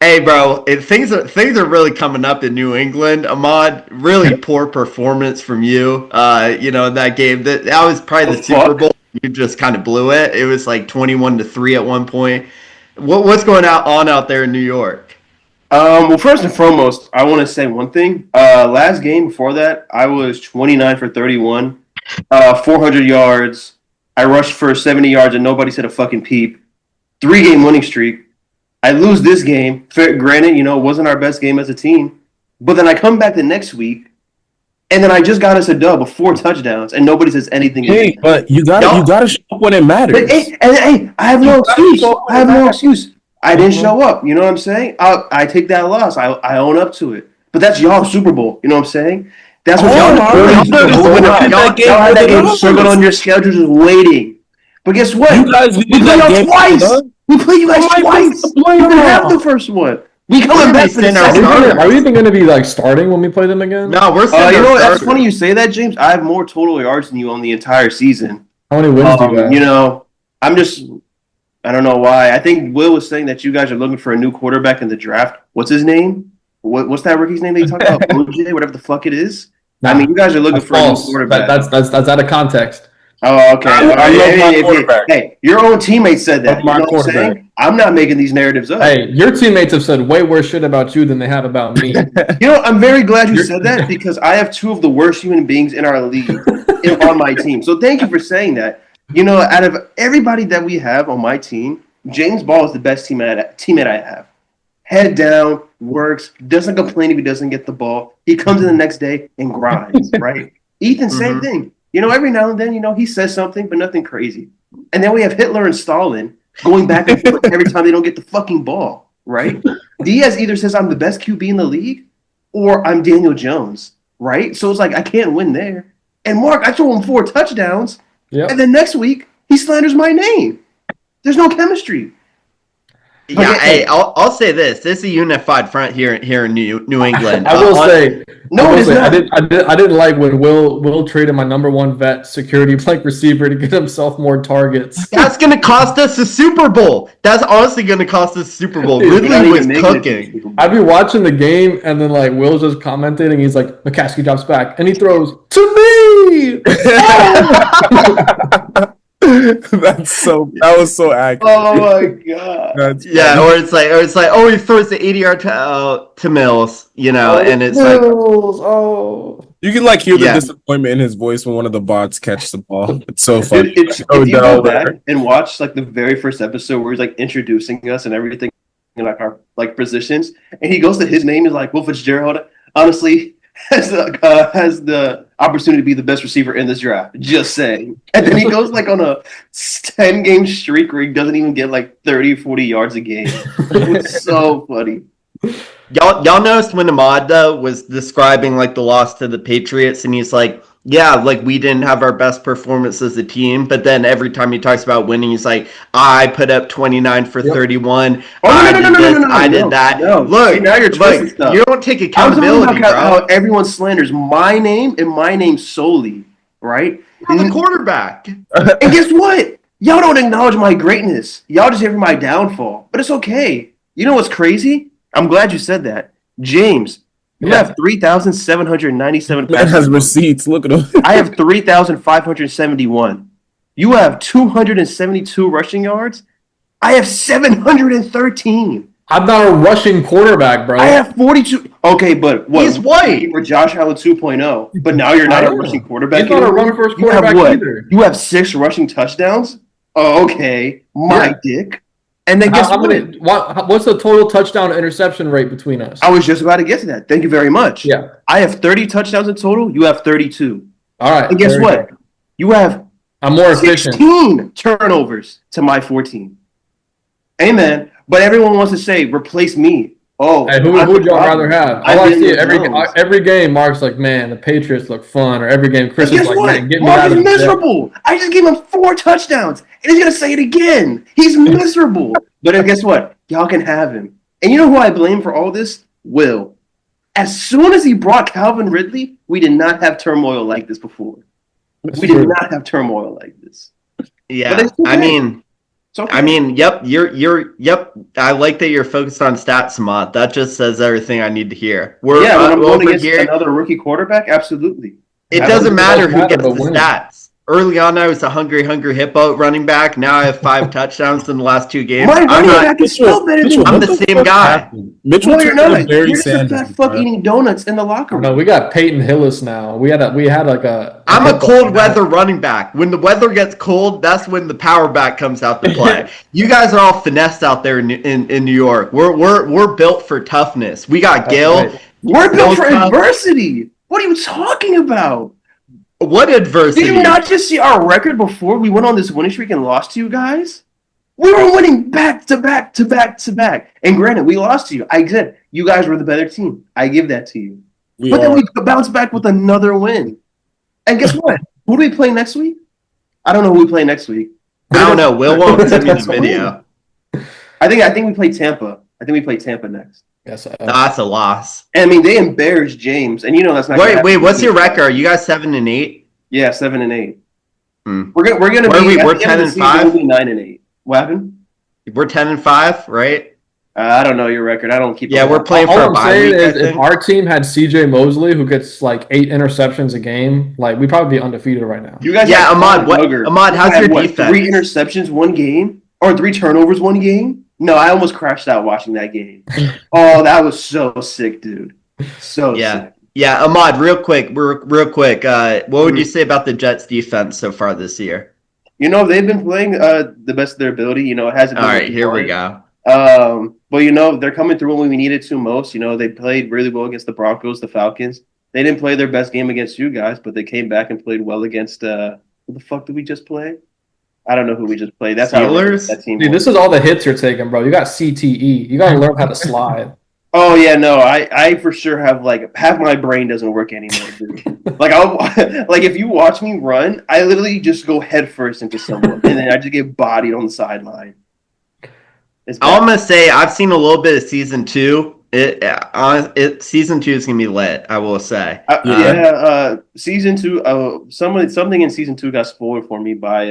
Speaker 1: hey, bro, things are really coming up in New England. Ahmad, really poor performance from you. In that game. That was probably the Super Bowl. You just kind of blew it. It was like 21-3 at one point. What's going on out there in New York?
Speaker 2: Well, first and foremost, I want to say one thing. Last game before that, I was 29 for 31, 400 yards. I rushed for 70 yards and nobody said a fucking peep. 3-game winning streak. I lose this game. Granted, it wasn't our best game as a team. But then I come back the next week, and then I just got us a dub of 4 touchdowns, and nobody says anything.
Speaker 4: Hey, but you gotta show up when it matters.
Speaker 2: But, hey, I have no excuse. I didn't show up. You know what I'm saying? I take that loss. I own up to it. But that's y'all Super Bowl. You know what I'm saying? That's what y'all had that game circled on your schedule, just waiting. But guess what?
Speaker 4: You guys,
Speaker 2: we played y'all twice. We played you guys twice. You didn't have the first one. We coming back for the second.
Speaker 3: Are we even going to be like starting when we play them again?
Speaker 1: No, we're still.
Speaker 2: That's funny you say that, James. I have more total yards than you on the entire season.
Speaker 3: How many wins do you have?
Speaker 2: I don't know why. I think Will was saying that you guys are looking for a new quarterback in the draft. What's his name? What's that rookie's name that you talk about? OJ, whatever the fuck it is.
Speaker 3: Nah,
Speaker 2: I mean, you guys are looking for a new quarterback.
Speaker 3: That's out of context.
Speaker 2: Oh, okay. Hey, your own teammates said that. You know what I'm saying? I'm not making these narratives up.
Speaker 3: Hey, your teammates have said way worse shit about you than they have about me.
Speaker 2: I'm very glad you said that because I have 2 of the worst human beings in our league on my team. So thank you for saying that. Out of everybody that we have on my team, James Ball is the best teammate I have. Head down, works, doesn't complain if he doesn't get the ball. He comes in the next day and grinds, right? Ethan, same thing. Every now and then, he says something, but nothing crazy. And then we have Hitler and Stalin going back and forth every time they don't get the fucking ball, right? Diaz either says I'm the best QB in the league or I'm Daniel Jones, right? So it's like I can't win there. And Mark, I throw him 4 touchdowns, and then next week he slanders my name. There's no chemistry.
Speaker 1: Yeah, hey, I'll say this. This is a unified front here in New England.
Speaker 3: I will say,
Speaker 2: not.
Speaker 3: I didn't like when Will traded my number 1 vet security blank receiver to get himself more targets.
Speaker 1: That's going to cost us the Super Bowl. That's honestly going to cost us the Super Bowl. Ridley was cooking.
Speaker 3: I'd be watching the game, and then Will's just commentating. And he's like, McCaskey drops back, and he throws to me.
Speaker 4: That was so accurate.
Speaker 2: Oh my god.
Speaker 1: Or it's like, oh, he throws the 80-yard to Mills, and it's
Speaker 3: Mills,
Speaker 4: you can hear the disappointment in his voice when one of the bots catches the ball. It's so funny.
Speaker 2: If you go back and watch the very first episode where he's introducing us and everything in our positions, and he goes to his name is Will Fitzgerald. Honestly, has the opportunity to be the best receiver in this draft. Just saying. And then he goes on a 10-game streak where he doesn't even get 30, 40 yards a game. It was so funny.
Speaker 1: Y'all noticed when Ahmad was describing the loss to the Patriots, and he's like, yeah, like we didn't have our best performance as a team, but then every time he talks about winning, he's like, I put up 29 for 31.
Speaker 2: Oh,
Speaker 1: I
Speaker 2: no, no,
Speaker 1: did
Speaker 2: no, no,
Speaker 1: this,
Speaker 2: no, no,
Speaker 1: I
Speaker 2: no,
Speaker 1: did that.
Speaker 2: no.
Speaker 1: Look,
Speaker 2: See, now you're twisting stuff.
Speaker 1: you don't take
Speaker 2: I'm talking
Speaker 1: accountability,
Speaker 2: about
Speaker 1: bro.
Speaker 2: how everyone slanders my name and my name solely, right?
Speaker 1: You're the quarterback.
Speaker 2: And guess what? Y'all don't acknowledge my greatness. Y'all just here for my downfall. But it's okay. You know what's crazy? I'm glad you said that. James, you
Speaker 3: Yeah.
Speaker 2: have 3,797
Speaker 4: Man has
Speaker 2: passes.
Speaker 4: receipts. Look at him.
Speaker 2: I have 3,571. You have 272 rushing yards. I have 713.
Speaker 3: I'm not a rushing quarterback, bro.
Speaker 2: I have 42. Okay, but what?
Speaker 1: He's white.
Speaker 2: You were Josh Allen 2.0, but now you're not
Speaker 3: I
Speaker 2: a
Speaker 3: am.
Speaker 2: rushing quarterback.
Speaker 3: He's not a
Speaker 2: anymore?
Speaker 3: run-first
Speaker 2: You have
Speaker 3: quarterback
Speaker 2: what?
Speaker 3: either.
Speaker 2: You have 6 rushing touchdowns? Oh, okay. My
Speaker 3: Yeah.
Speaker 2: dick. And then guess what?
Speaker 3: What's the total touchdown to interception rate between us?
Speaker 2: I was just about to get to that. Thank you very much.
Speaker 3: Yeah.
Speaker 2: I have 30 touchdowns in total. You have 32.
Speaker 3: All right.
Speaker 2: And guess
Speaker 3: there we
Speaker 2: what?
Speaker 3: go.
Speaker 2: You have
Speaker 3: I'm more efficient.
Speaker 2: 16 turnovers to my 14. Amen. But everyone wants to say, replace me. Oh,
Speaker 3: Hey, who would y'all rather have?
Speaker 2: I'm
Speaker 3: All I see
Speaker 2: Daniel Jones.
Speaker 3: every game, Mark's like, man, the Patriots look fun. Or every game, Chris
Speaker 2: But
Speaker 3: is
Speaker 2: guess
Speaker 3: like,
Speaker 2: what?
Speaker 3: man, get me
Speaker 2: Mark
Speaker 3: out
Speaker 2: is
Speaker 3: of the
Speaker 2: miserable. I just gave him 4 touchdowns, and he's gonna say it again. He's miserable. But then guess what? Y'all can have him. And you know who I blame for all this? Will. As soon as he brought Calvin Ridley, we did not have turmoil like this before. We did not have turmoil like this.
Speaker 1: Yeah,
Speaker 2: But it's okay.
Speaker 1: I mean, yep, yep. I like that you're focused on stats, Ahmad. That just says everything I need to hear. We're
Speaker 2: when I'm going
Speaker 1: over
Speaker 2: against
Speaker 1: here.
Speaker 2: another rookie quarterback, absolutely.
Speaker 1: It doesn't matter who gets the
Speaker 3: winning.
Speaker 1: stats. Early on, I was a hungry hippo running back. Now I have 5 touchdowns in the last 2 games.
Speaker 2: My running back is still better than
Speaker 1: I'm
Speaker 2: you.
Speaker 1: the same guy.
Speaker 4: Mitchell
Speaker 2: No, you're
Speaker 4: turned into
Speaker 2: not.
Speaker 4: Barry
Speaker 2: You're just a
Speaker 4: Sanders.
Speaker 2: fat fuck eating donuts in the locker room.
Speaker 3: No, we got Peyton Hillis now. We had like a.
Speaker 1: I'm a cold weather running back. When the weather gets cold, that's when the power back comes out to play. You guys are all finessed out there in New York. We're built for toughness. We got Gil.
Speaker 3: Right.
Speaker 2: We're built for adversity. What are you talking about?
Speaker 1: What adversity?
Speaker 2: Did you not just see our record before we went on this winning streak and lost to you guys? We were winning back to back to back to back. And granted, we lost to you. I said you guys were the better team. I give that to you. But then we bounced back with another win. And guess what? Who do we play next week? I don't know who we play next week.
Speaker 1: I don't know. Will won't send me the video.
Speaker 2: I think we play Tampa. I think we play Tampa next.
Speaker 3: Yes,
Speaker 1: That's a loss.
Speaker 2: And I mean, they embarrassed James, and you know that's not.
Speaker 1: Wait. What's your record? Are you guys 7-8?
Speaker 2: Yeah, 7-8.
Speaker 1: Hmm.
Speaker 2: We're gonna be.
Speaker 1: We're 10-5.
Speaker 2: We'll be 9-8. What happened?
Speaker 1: We're 10-5, right?
Speaker 2: I don't know your record. I don't keep.
Speaker 1: Yeah, we're playing
Speaker 3: all
Speaker 1: for a
Speaker 3: I'm
Speaker 1: bye
Speaker 3: saying
Speaker 1: week.
Speaker 3: is, if our team had CJ Mosley, who gets like 8 interceptions a game, like we'd probably be undefeated right now.
Speaker 2: You guys.
Speaker 1: Yeah,
Speaker 2: had
Speaker 1: Ahmad.
Speaker 2: Duggar.
Speaker 1: Ahmad, how's your defense?
Speaker 2: 3 interceptions, 1 game, or 3 turnovers, 1 game? No, I almost crashed out watching that game. Oh, that was so sick, dude. So sick.
Speaker 1: Yeah, Ahmad, real quick. What would you say about the Jets' defense so far this year?
Speaker 2: You know, they've been playing the best of their ability. You know, it hasn't been.
Speaker 1: All right, here we go.
Speaker 2: But you know, they're coming through when we needed to most. You know, they played really well against the Broncos, the Falcons. They didn't play their best game against you guys, but they came back and played well against who the fuck did we just play? I don't know who we just played. That's
Speaker 1: Steelers?
Speaker 2: How that team.
Speaker 3: Dude, this is all the hits you're taking, bro. You got CTE. You got to learn how to slide.
Speaker 2: Oh yeah, no, I for sure have like half my brain doesn't work anymore, dude. like like if you watch me run, I literally just go head first into someone, and then I just get bodied on the sideline.
Speaker 1: I'm gonna say I've seen a little bit of season 2. Season 2 is gonna be lit. I will say.
Speaker 2: Season 2. Something in season 2 got spoiled for me by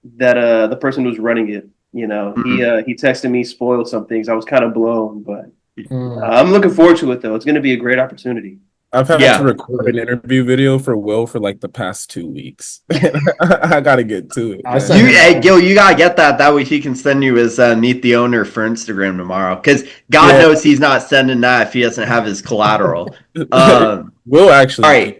Speaker 2: the person who's running it. You know, he texted me, spoiled some things. I was kind of blown, but I'm looking forward to it though. It's gonna be a great opportunity.
Speaker 4: I've had to record an interview video for Will for like the past 2 weeks. I gotta get to it.
Speaker 1: Hey, Gil, you gotta get that. That way he can send you his meet the owner for Instagram tomorrow. Because God knows he's not sending that if he doesn't have his collateral.
Speaker 4: Will actually.
Speaker 1: All right.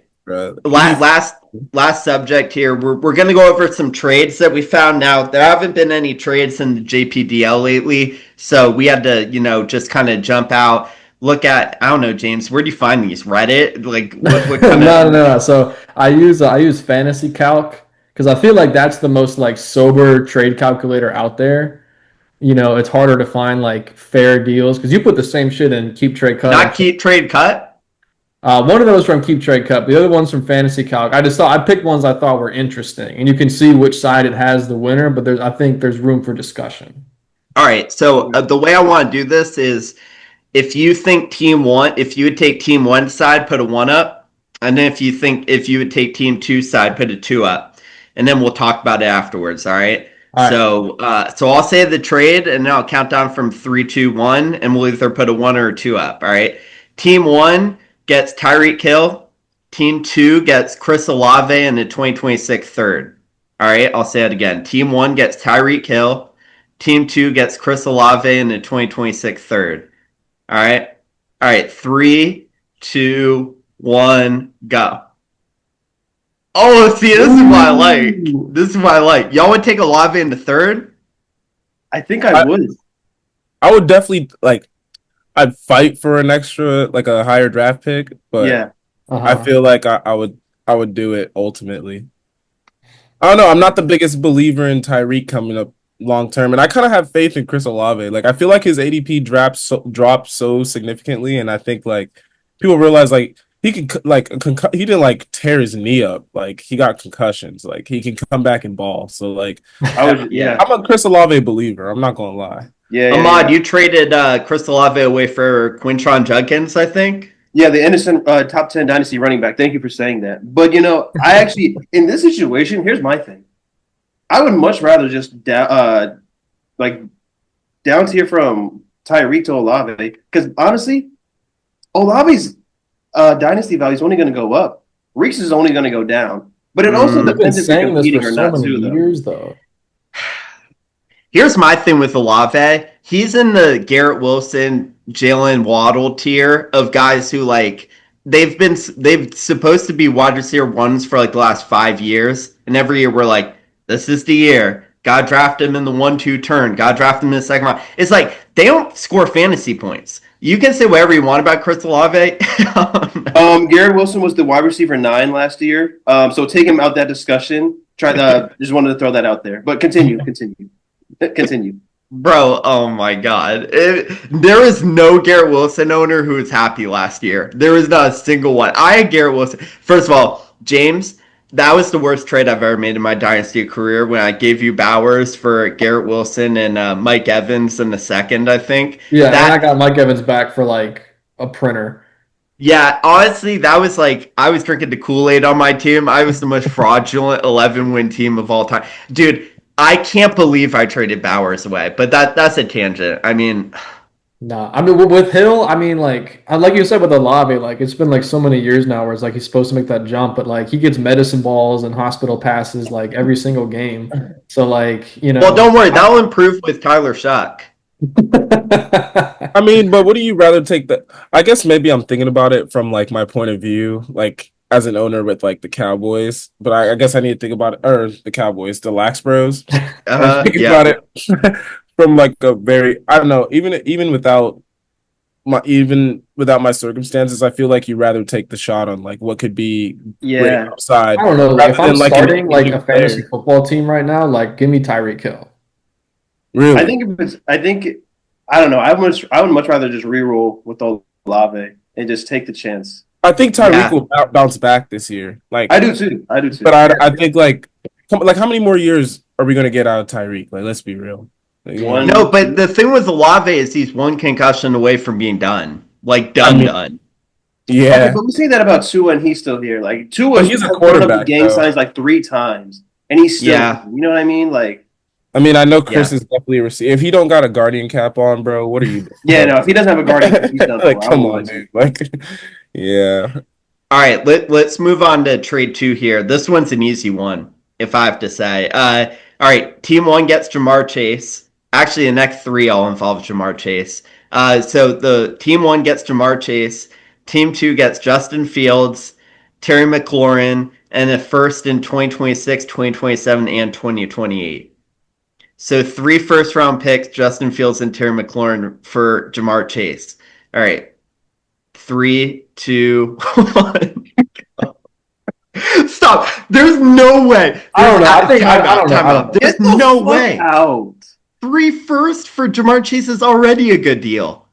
Speaker 1: Last subject here. We're gonna go over some trades that we found out. There haven't been any trades in the JPDL lately, so we had to, just kind of jump out. Look at, I don't know, James, where do you find these? Reddit? Like, what kind of...
Speaker 3: No. So I use Fantasy Calc because I feel like that's the most like sober trade calculator out there. You know, it's harder to find like fair deals because you put the same shit in Keep Trade Cut.
Speaker 1: Not Keep Trade Cut?
Speaker 3: One of those from Keep Trade Cup. The other one's from Fantasy Calc. I picked ones I thought were interesting, and you can see which side it has the winner. But I think there's room for discussion.
Speaker 1: All right. So the way I want to do this is, if you think team one, if you would take team one side, put a one up, and then if you would take team two side, put a two up, and then we'll talk about it afterwards. All right.
Speaker 3: All right.
Speaker 1: So I'll say the trade, and then I'll count down from 3, 2, 1, and we'll either put a one or a two up. All right. Team one gets Tyreek Hill. Team two gets Chris Olave in the 2026 third. All right. I'll say it again. Team one gets Tyreek Hill. Team two gets Chris Olave in the 2026 third. All right. All right. 3, 2, 1, go. Oh, see, this is what I like. This is what I like. Y'all would take Olave in the third?
Speaker 2: I think I would.
Speaker 4: I would definitely I'd fight for an extra, like a higher draft pick, but
Speaker 2: Yeah.
Speaker 4: I feel like I would do it ultimately. I don't know. I'm not the biggest believer in Tyreek coming up long term, and I kind of have faith in Chris Olave. Like, I feel like his ADP dropped so significantly, and I think like people realize like he can he didn't like tear his knee up. Like, he got concussions. Like, he can come back and ball. So like,
Speaker 2: Yeah.
Speaker 4: I'm a Chris Olave believer. I'm not gonna lie.
Speaker 2: Yeah.
Speaker 1: Ahmad, you traded Chris Olave away for Quinton Judkins, I think.
Speaker 2: Yeah, the innocent top 10 dynasty running back. Thank you for saying that. But, I actually, in this situation, here's my thing. I would much rather just down tier from Tyreek to Olave. Because, honestly, Olave's dynasty value is only going to go up. Reeks is only going to go down. But it also depends if you're competing or not, too, though.
Speaker 1: Here's my thing with Olave. He's in the Garrett Wilson, Jalen Waddle tier of guys who they've supposed to be wide receiver ones for like the last 5 years, and every year we're like, this is the year. God draft him in the 1-2 turn. God draft him in the second round. It's like they don't score fantasy points. You can say whatever you want about Chris Olave.
Speaker 2: Garrett Wilson was the wide receiver 9 last year. So take him out that discussion. Just wanted to throw that out there. But continue.
Speaker 1: Bro, oh my God. There is no Garrett Wilson owner who was happy last year. There was not a single one. I had Garrett Wilson. First of all, James, that was the worst trade I've ever made in my dynasty career when I gave you Bowers for Garrett Wilson and Mike Evans in the second, I think.
Speaker 3: Yeah, and I got Mike Evans back for like a printer.
Speaker 1: Yeah, honestly, that was like, I was drinking the Kool-Aid on my team. I was the most fraudulent 11-win team of all time. Dude, I can't believe I traded Bowers away, but that's a tangent. I mean,
Speaker 3: no, I mean with Hill, I mean like you said with Olave, like it's been like so many years now where it's like he's supposed to make that jump, but like he gets medicine balls and hospital passes like every single game. So like,
Speaker 1: well, don't worry, that'll improve with Tyler Shuck.
Speaker 4: I mean, but what do you rather take? I guess maybe I'm thinking about it from like my point of view, like as an owner with like the Cowboys, but I guess I need to think about it, or the Cowboys, the Lax Bros. Think about it from like a very, I don't know, even without my circumstances, I feel like you rather take the shot on like what could be great upside.
Speaker 3: I don't know. If I'm starting like a fantasy football team right now, like give me Tyreek Hill.
Speaker 4: Really?
Speaker 2: I don't know. I would much rather just re-roll with Olave and just take the chance.
Speaker 4: I think Tyreek will bounce back this year. Like,
Speaker 2: I do too.
Speaker 4: But I think like how many more years are we gonna get out of Tyreek? Like, let's be real. Like,
Speaker 1: no, but the thing with Olave is he's one concussion away from being done. Like done.
Speaker 4: Yeah.
Speaker 2: Okay, but we say that about Tua and he's still here. Like Tua,
Speaker 4: he's a quarterback.
Speaker 2: Game signs like 3 times, and he's still.
Speaker 1: Yeah.
Speaker 2: You know what I mean? Like.
Speaker 4: I mean, I know Chris is definitely a receiver. If he don't got a guardian cap on, bro, what are you doing?
Speaker 2: Yeah, no, if he doesn't have a guardian cap, he's done.
Speaker 4: Like, come on, dude. Like, yeah.
Speaker 1: All right, let's move on to trade 2 here. This one's an easy one, if I have to say. All right, team 1 gets Jamar Chase. Actually, the next 3 all involve Jamar Chase. So the team 1 gets Jamar Chase. Team 2 gets Justin Fields, Terry McLaurin, and a first in 2026, 2027, and 2028. So 3 first-round picks, Justin Fields and Terry McLaurin for Jamar Chase. All right. 3, 2, 1. Stop. There's no way.
Speaker 3: I don't know. I don't know.
Speaker 1: There's no way.
Speaker 2: Out.
Speaker 1: 3 first for Jamar Chase is already a good deal.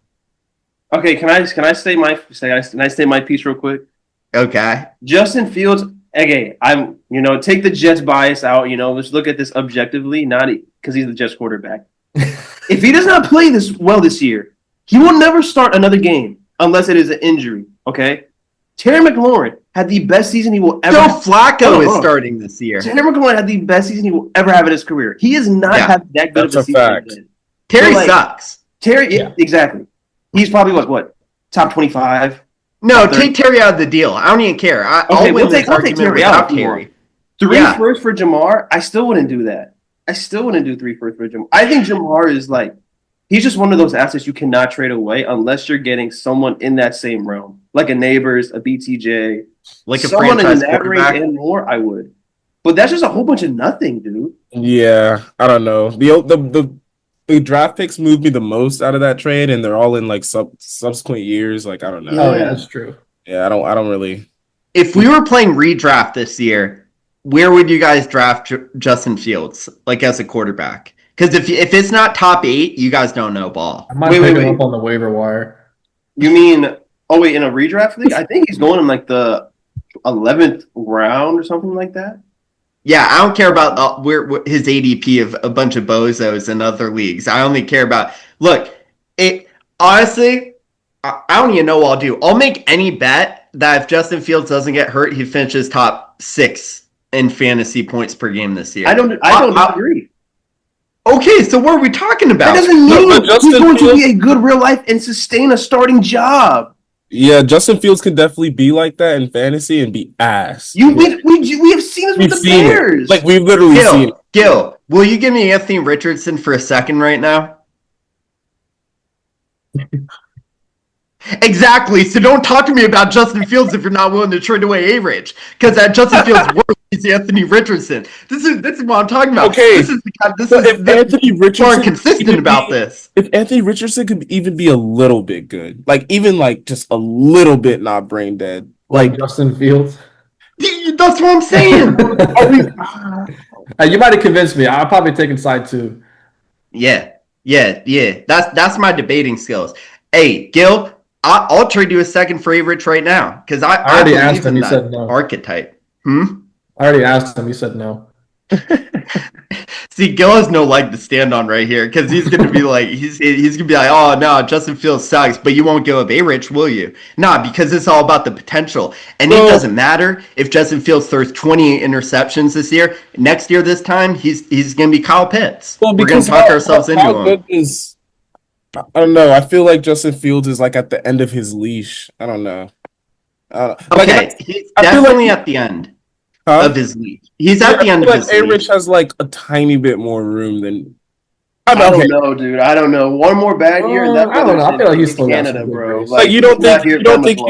Speaker 2: Okay, can I say my piece real quick?
Speaker 1: Okay.
Speaker 2: Justin Fields. Okay, take the Jets bias out. Let's look at this objectively, not because he's the Jets quarterback. If he does not play this year, he will never start another game unless it is an injury. Okay, Terry McLaurin had the best season he will ever.
Speaker 1: Joe Flacco is starting this year.
Speaker 2: Terry McLaurin had the best season he will ever have in his career. He has not had that good of a season.
Speaker 4: Fact.
Speaker 1: Terry sucks.
Speaker 2: Terry, exactly. He's probably what top 25.
Speaker 1: No, take Terry out of the deal. I don't even care.
Speaker 2: We'll take Terry out.
Speaker 1: Terry.
Speaker 2: Three first for Jamar. I still wouldn't do that. I still wouldn't do 3 first for Jamar. I think Jamar is he's just one of those assets you cannot trade away unless you're getting someone in that same realm, like a Neighbors, a BTJ,
Speaker 1: like a
Speaker 2: someone
Speaker 1: franchise
Speaker 2: in that range and more. I would, but that's just a whole bunch of nothing, dude.
Speaker 4: Yeah, I don't know. The draft picks moved me the most out of that trade, and they're all in subsequent years. I don't know.
Speaker 3: Oh yeah, that's true.
Speaker 4: Yeah, I don't really.
Speaker 1: If we were playing redraft this year, where would you guys draft Justin Fields, as a quarterback? Because if it's not top 8, you guys don't know ball.
Speaker 3: I might pick him up on the waiver wire.
Speaker 2: You mean? Oh wait, in a redraft league, I think he's going in the 11th round or something like that.
Speaker 1: Yeah, I don't care about his ADP of a bunch of bozos in other leagues. I only care about honestly, I don't even know what I'll do. I'll make any bet that if Justin Fields doesn't get hurt, he finishes top 6 in fantasy points per game this year.
Speaker 2: I don't agree.
Speaker 1: Okay, so what are we talking about?
Speaker 2: That doesn't mean he's going to be a good real life and sustain a starting job.
Speaker 4: Yeah, Justin Fields can definitely be like that in fantasy and be ass.
Speaker 2: We have seen this with the Bears.
Speaker 4: We've literally seen it.
Speaker 1: Gil, will you give me Anthony Richardson for a second right now? Exactly. So don't talk to me about Justin Fields if you're not willing to trade away A-Rich, because that Justin Fields worth is Anthony Richardson. This is what I'm talking about.
Speaker 4: Okay.
Speaker 1: If Anthony Richardson consistent about this.
Speaker 4: If Anthony Richardson could even be a little bit good, just a little bit not brain dead,
Speaker 3: like Justin Fields.
Speaker 1: That's what I'm saying.
Speaker 3: You might have convinced me. I'll probably take side 2.
Speaker 1: Yeah. That's my debating skills. Hey, Gil, I'll trade you a second for Average right now because I
Speaker 3: already asked him. He said no.
Speaker 1: Archetype.
Speaker 3: I already asked him. He said no.
Speaker 1: See, Gil has no leg to stand on right here because he's gonna be he's gonna be like, oh no, Justin Fields sucks, but you won't give up A-Rich, will you? Nah, because it's all about the potential, and it doesn't matter if Justin Fields throws 20 interceptions this year. Next year, this time, he's gonna be Kyle Pitts. We're gonna talk ourselves into him.
Speaker 4: I don't know. I feel like Justin Fields is at the end of his leash. I don't know.
Speaker 1: Okay, he's definitely at the end of his leash. He's at the end of his leash.
Speaker 4: A-Rich has a tiny bit more room than.
Speaker 2: I don't know, dude. I don't know. One more bad year, and that
Speaker 3: I don't know. I feel like he's still
Speaker 2: Canada, bro.
Speaker 4: You don't think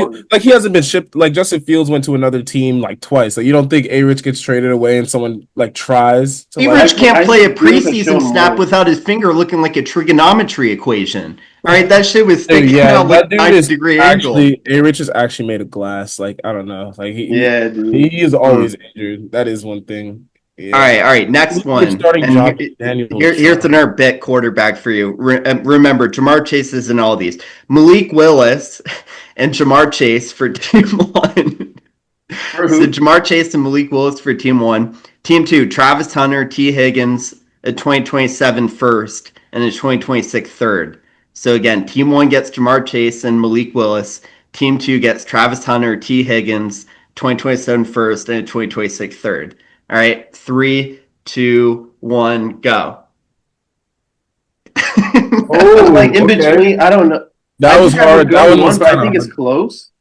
Speaker 4: he hasn't been shipped. Justin Fields went to another team twice. You don't think A-Rich gets traded away and someone tries to
Speaker 1: A-Rich can't play a preseason snap without his finger looking like a trigonometry equation. All right, that shit was sticking out like 90-degree angle.
Speaker 4: A-Rich is actually made of glass. I don't know.
Speaker 2: Dude.
Speaker 4: He is always injured. That is one thing. Yeah.
Speaker 1: All right. Next one. Here's another bit quarterback for you. Remember, Jamar Chase is in all these. Malik Willis and Jamar Chase for Team 1. So Jamar Chase and Malik Willis for Team 1. Team 2, Travis Hunter, T. Higgins, a 2027 first, and a 2026 third. So again, Team 1 gets Jamar Chase and Malik Willis. Team 2 gets Travis Hunter, T. Higgins, 2027 first, and a 2026 third. All right, 3, 2, 1, go.
Speaker 2: In between, I don't know.
Speaker 4: That was hard. That one was
Speaker 2: I think it's close.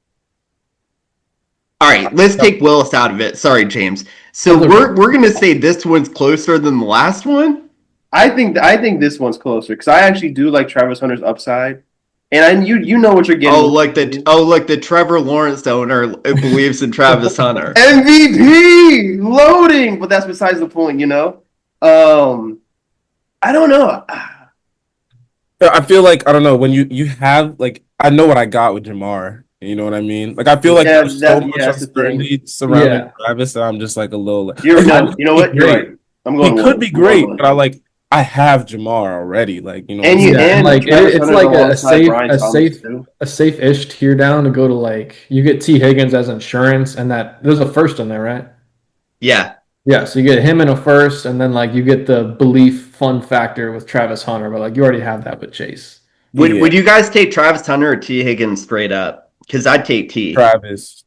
Speaker 1: All right, let's take Willis out of it. Sorry, James. So we're gonna say this one's closer than the last one.
Speaker 2: I think this one's closer because I actually do like Travis Hunter's upside. And you know what you're getting.
Speaker 1: Like the Trevor Lawrence owner believes in Travis Hunter.
Speaker 2: MVP loading, but that's besides the point, I don't know.
Speaker 4: I feel I don't know when you have I know what I got with Jamar. You know what I mean? I feel there's so much uncertainty surrounding Travis that I'm just a little.
Speaker 2: You know what? You're right. I'm going.
Speaker 4: He could be great, but I have Jamar already. Like, you know what I'm
Speaker 2: And you
Speaker 4: saying?
Speaker 3: Yeah, and
Speaker 2: and
Speaker 3: like
Speaker 2: Travis
Speaker 3: it's
Speaker 2: Hunter's
Speaker 3: like
Speaker 2: alongside Brian Thomas too.
Speaker 3: a safe-ish tier down to go to like you get T Higgins as insurance, and that there's a first in there, right?
Speaker 1: Yeah.
Speaker 3: Yeah, so you get him in a first, and then like you get the belief fun factor with Travis Hunter, but like you already have that with Chase.
Speaker 4: Yeah,
Speaker 1: Would you guys take Travis Hunter or T Higgins straight up? Because I'd take T.
Speaker 4: Travis.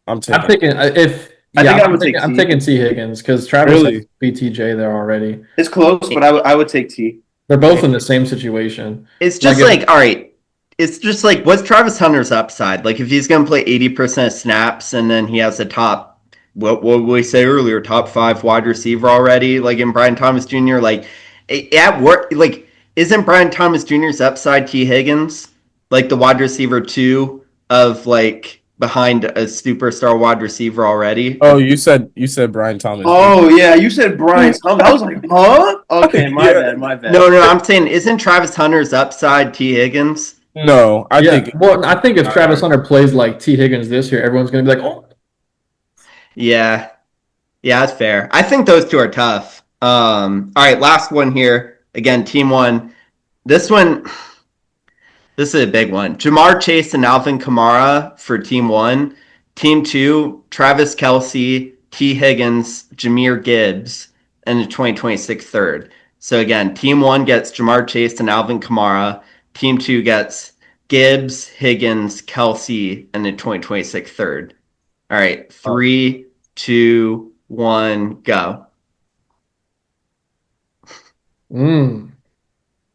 Speaker 4: I'm
Speaker 3: I'm
Speaker 4: taking.
Speaker 3: thinking if
Speaker 2: I
Speaker 3: yeah,
Speaker 2: think I would take
Speaker 3: I'm
Speaker 2: T.
Speaker 3: taking T Higgins because Travis has
Speaker 4: Really?
Speaker 3: BTJ there already.
Speaker 2: It's close, but I would take T.
Speaker 3: They're both in the same situation.
Speaker 1: It's
Speaker 3: Like
Speaker 1: just like, all right. It's just like, what's Travis Hunter's upside? Like, if he's going to play 80% of snaps and then he has a top, what we say earlier, top 5 wide receiver already, like in Brian Thomas Jr., like, at work, like, isn't Brian Thomas Jr.'s upside T. Higgins? Like, the wide receiver 2 of, like, behind a superstar wide receiver already?
Speaker 4: Oh, you said Brian Thomas Jr.
Speaker 2: Oh yeah, you said Brian Thomas. I was like, huh? Okay, my
Speaker 4: Yeah.
Speaker 2: bad, my bad.
Speaker 1: No, I'm saying, isn't Travis Hunter's upside T. Higgins?
Speaker 4: No, I
Speaker 3: yeah,
Speaker 4: think
Speaker 3: well, I think if Travis
Speaker 4: higher.
Speaker 3: Hunter plays like T Higgins this year, everyone's gonna be like, oh,
Speaker 1: Yeah. Yeah, that's fair. I think those two are tough. All right, last one here. Again, team one. This one, this is a big one. Jamar Chase and Alvin Kamara for team one. Team two, Travis Kelsey, T. Higgins, Jameer Gibbs, and the 2026 third. So again, team one gets Jamar Chase and Alvin Kamara. Team two gets Gibbs, Higgins, Kelsey, and the 2026 third. All right, 3, 2, 1, go.
Speaker 3: mm.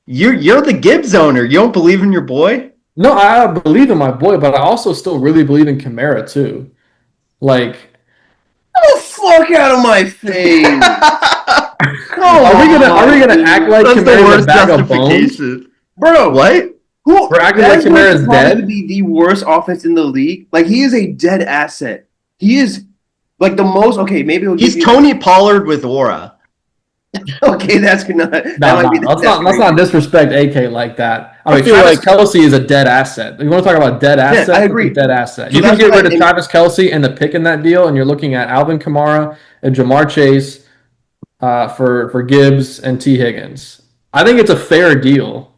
Speaker 1: You're the Gibbs owner. You don't believe in your boy?
Speaker 3: No, I believe in my boy, but I also still really believe in Kamara too. Like,
Speaker 2: Get the fuck out of my face! Come
Speaker 3: are we
Speaker 2: on,
Speaker 3: gonna
Speaker 2: dude.
Speaker 3: act like
Speaker 1: That's the
Speaker 3: Kamara's a
Speaker 1: worst
Speaker 3: bag of bones?
Speaker 1: justification.
Speaker 2: Bro?
Speaker 1: What?
Speaker 2: Who?
Speaker 3: We're acting like
Speaker 2: That is going
Speaker 3: Kamara's
Speaker 2: to probably
Speaker 3: dead?
Speaker 2: be the worst offense in the league. Like he is a dead asset. He is like the most. Okay, maybe he'll
Speaker 1: He's
Speaker 2: give you.
Speaker 1: Tony Pollard with aura.
Speaker 2: Okay, that's gonna. That
Speaker 3: No,
Speaker 2: might be.
Speaker 3: no, let's
Speaker 2: That's
Speaker 3: not
Speaker 2: crazy.
Speaker 3: disrespect AK like that. I
Speaker 4: I
Speaker 3: mean,
Speaker 4: feel
Speaker 3: Travis
Speaker 4: like
Speaker 3: Kelsey is a dead asset. You want to talk about dead
Speaker 2: Yeah,
Speaker 3: asset?
Speaker 2: I
Speaker 3: That's a
Speaker 2: agree.
Speaker 3: dead asset.
Speaker 2: So
Speaker 3: You can
Speaker 2: that's
Speaker 3: get
Speaker 2: why.
Speaker 3: rid of Travis Kelsey and the pick in that deal, and you're looking at Alvin Kamara and Jamar Chase for Gibbs and T Higgins. I think it's a fair deal,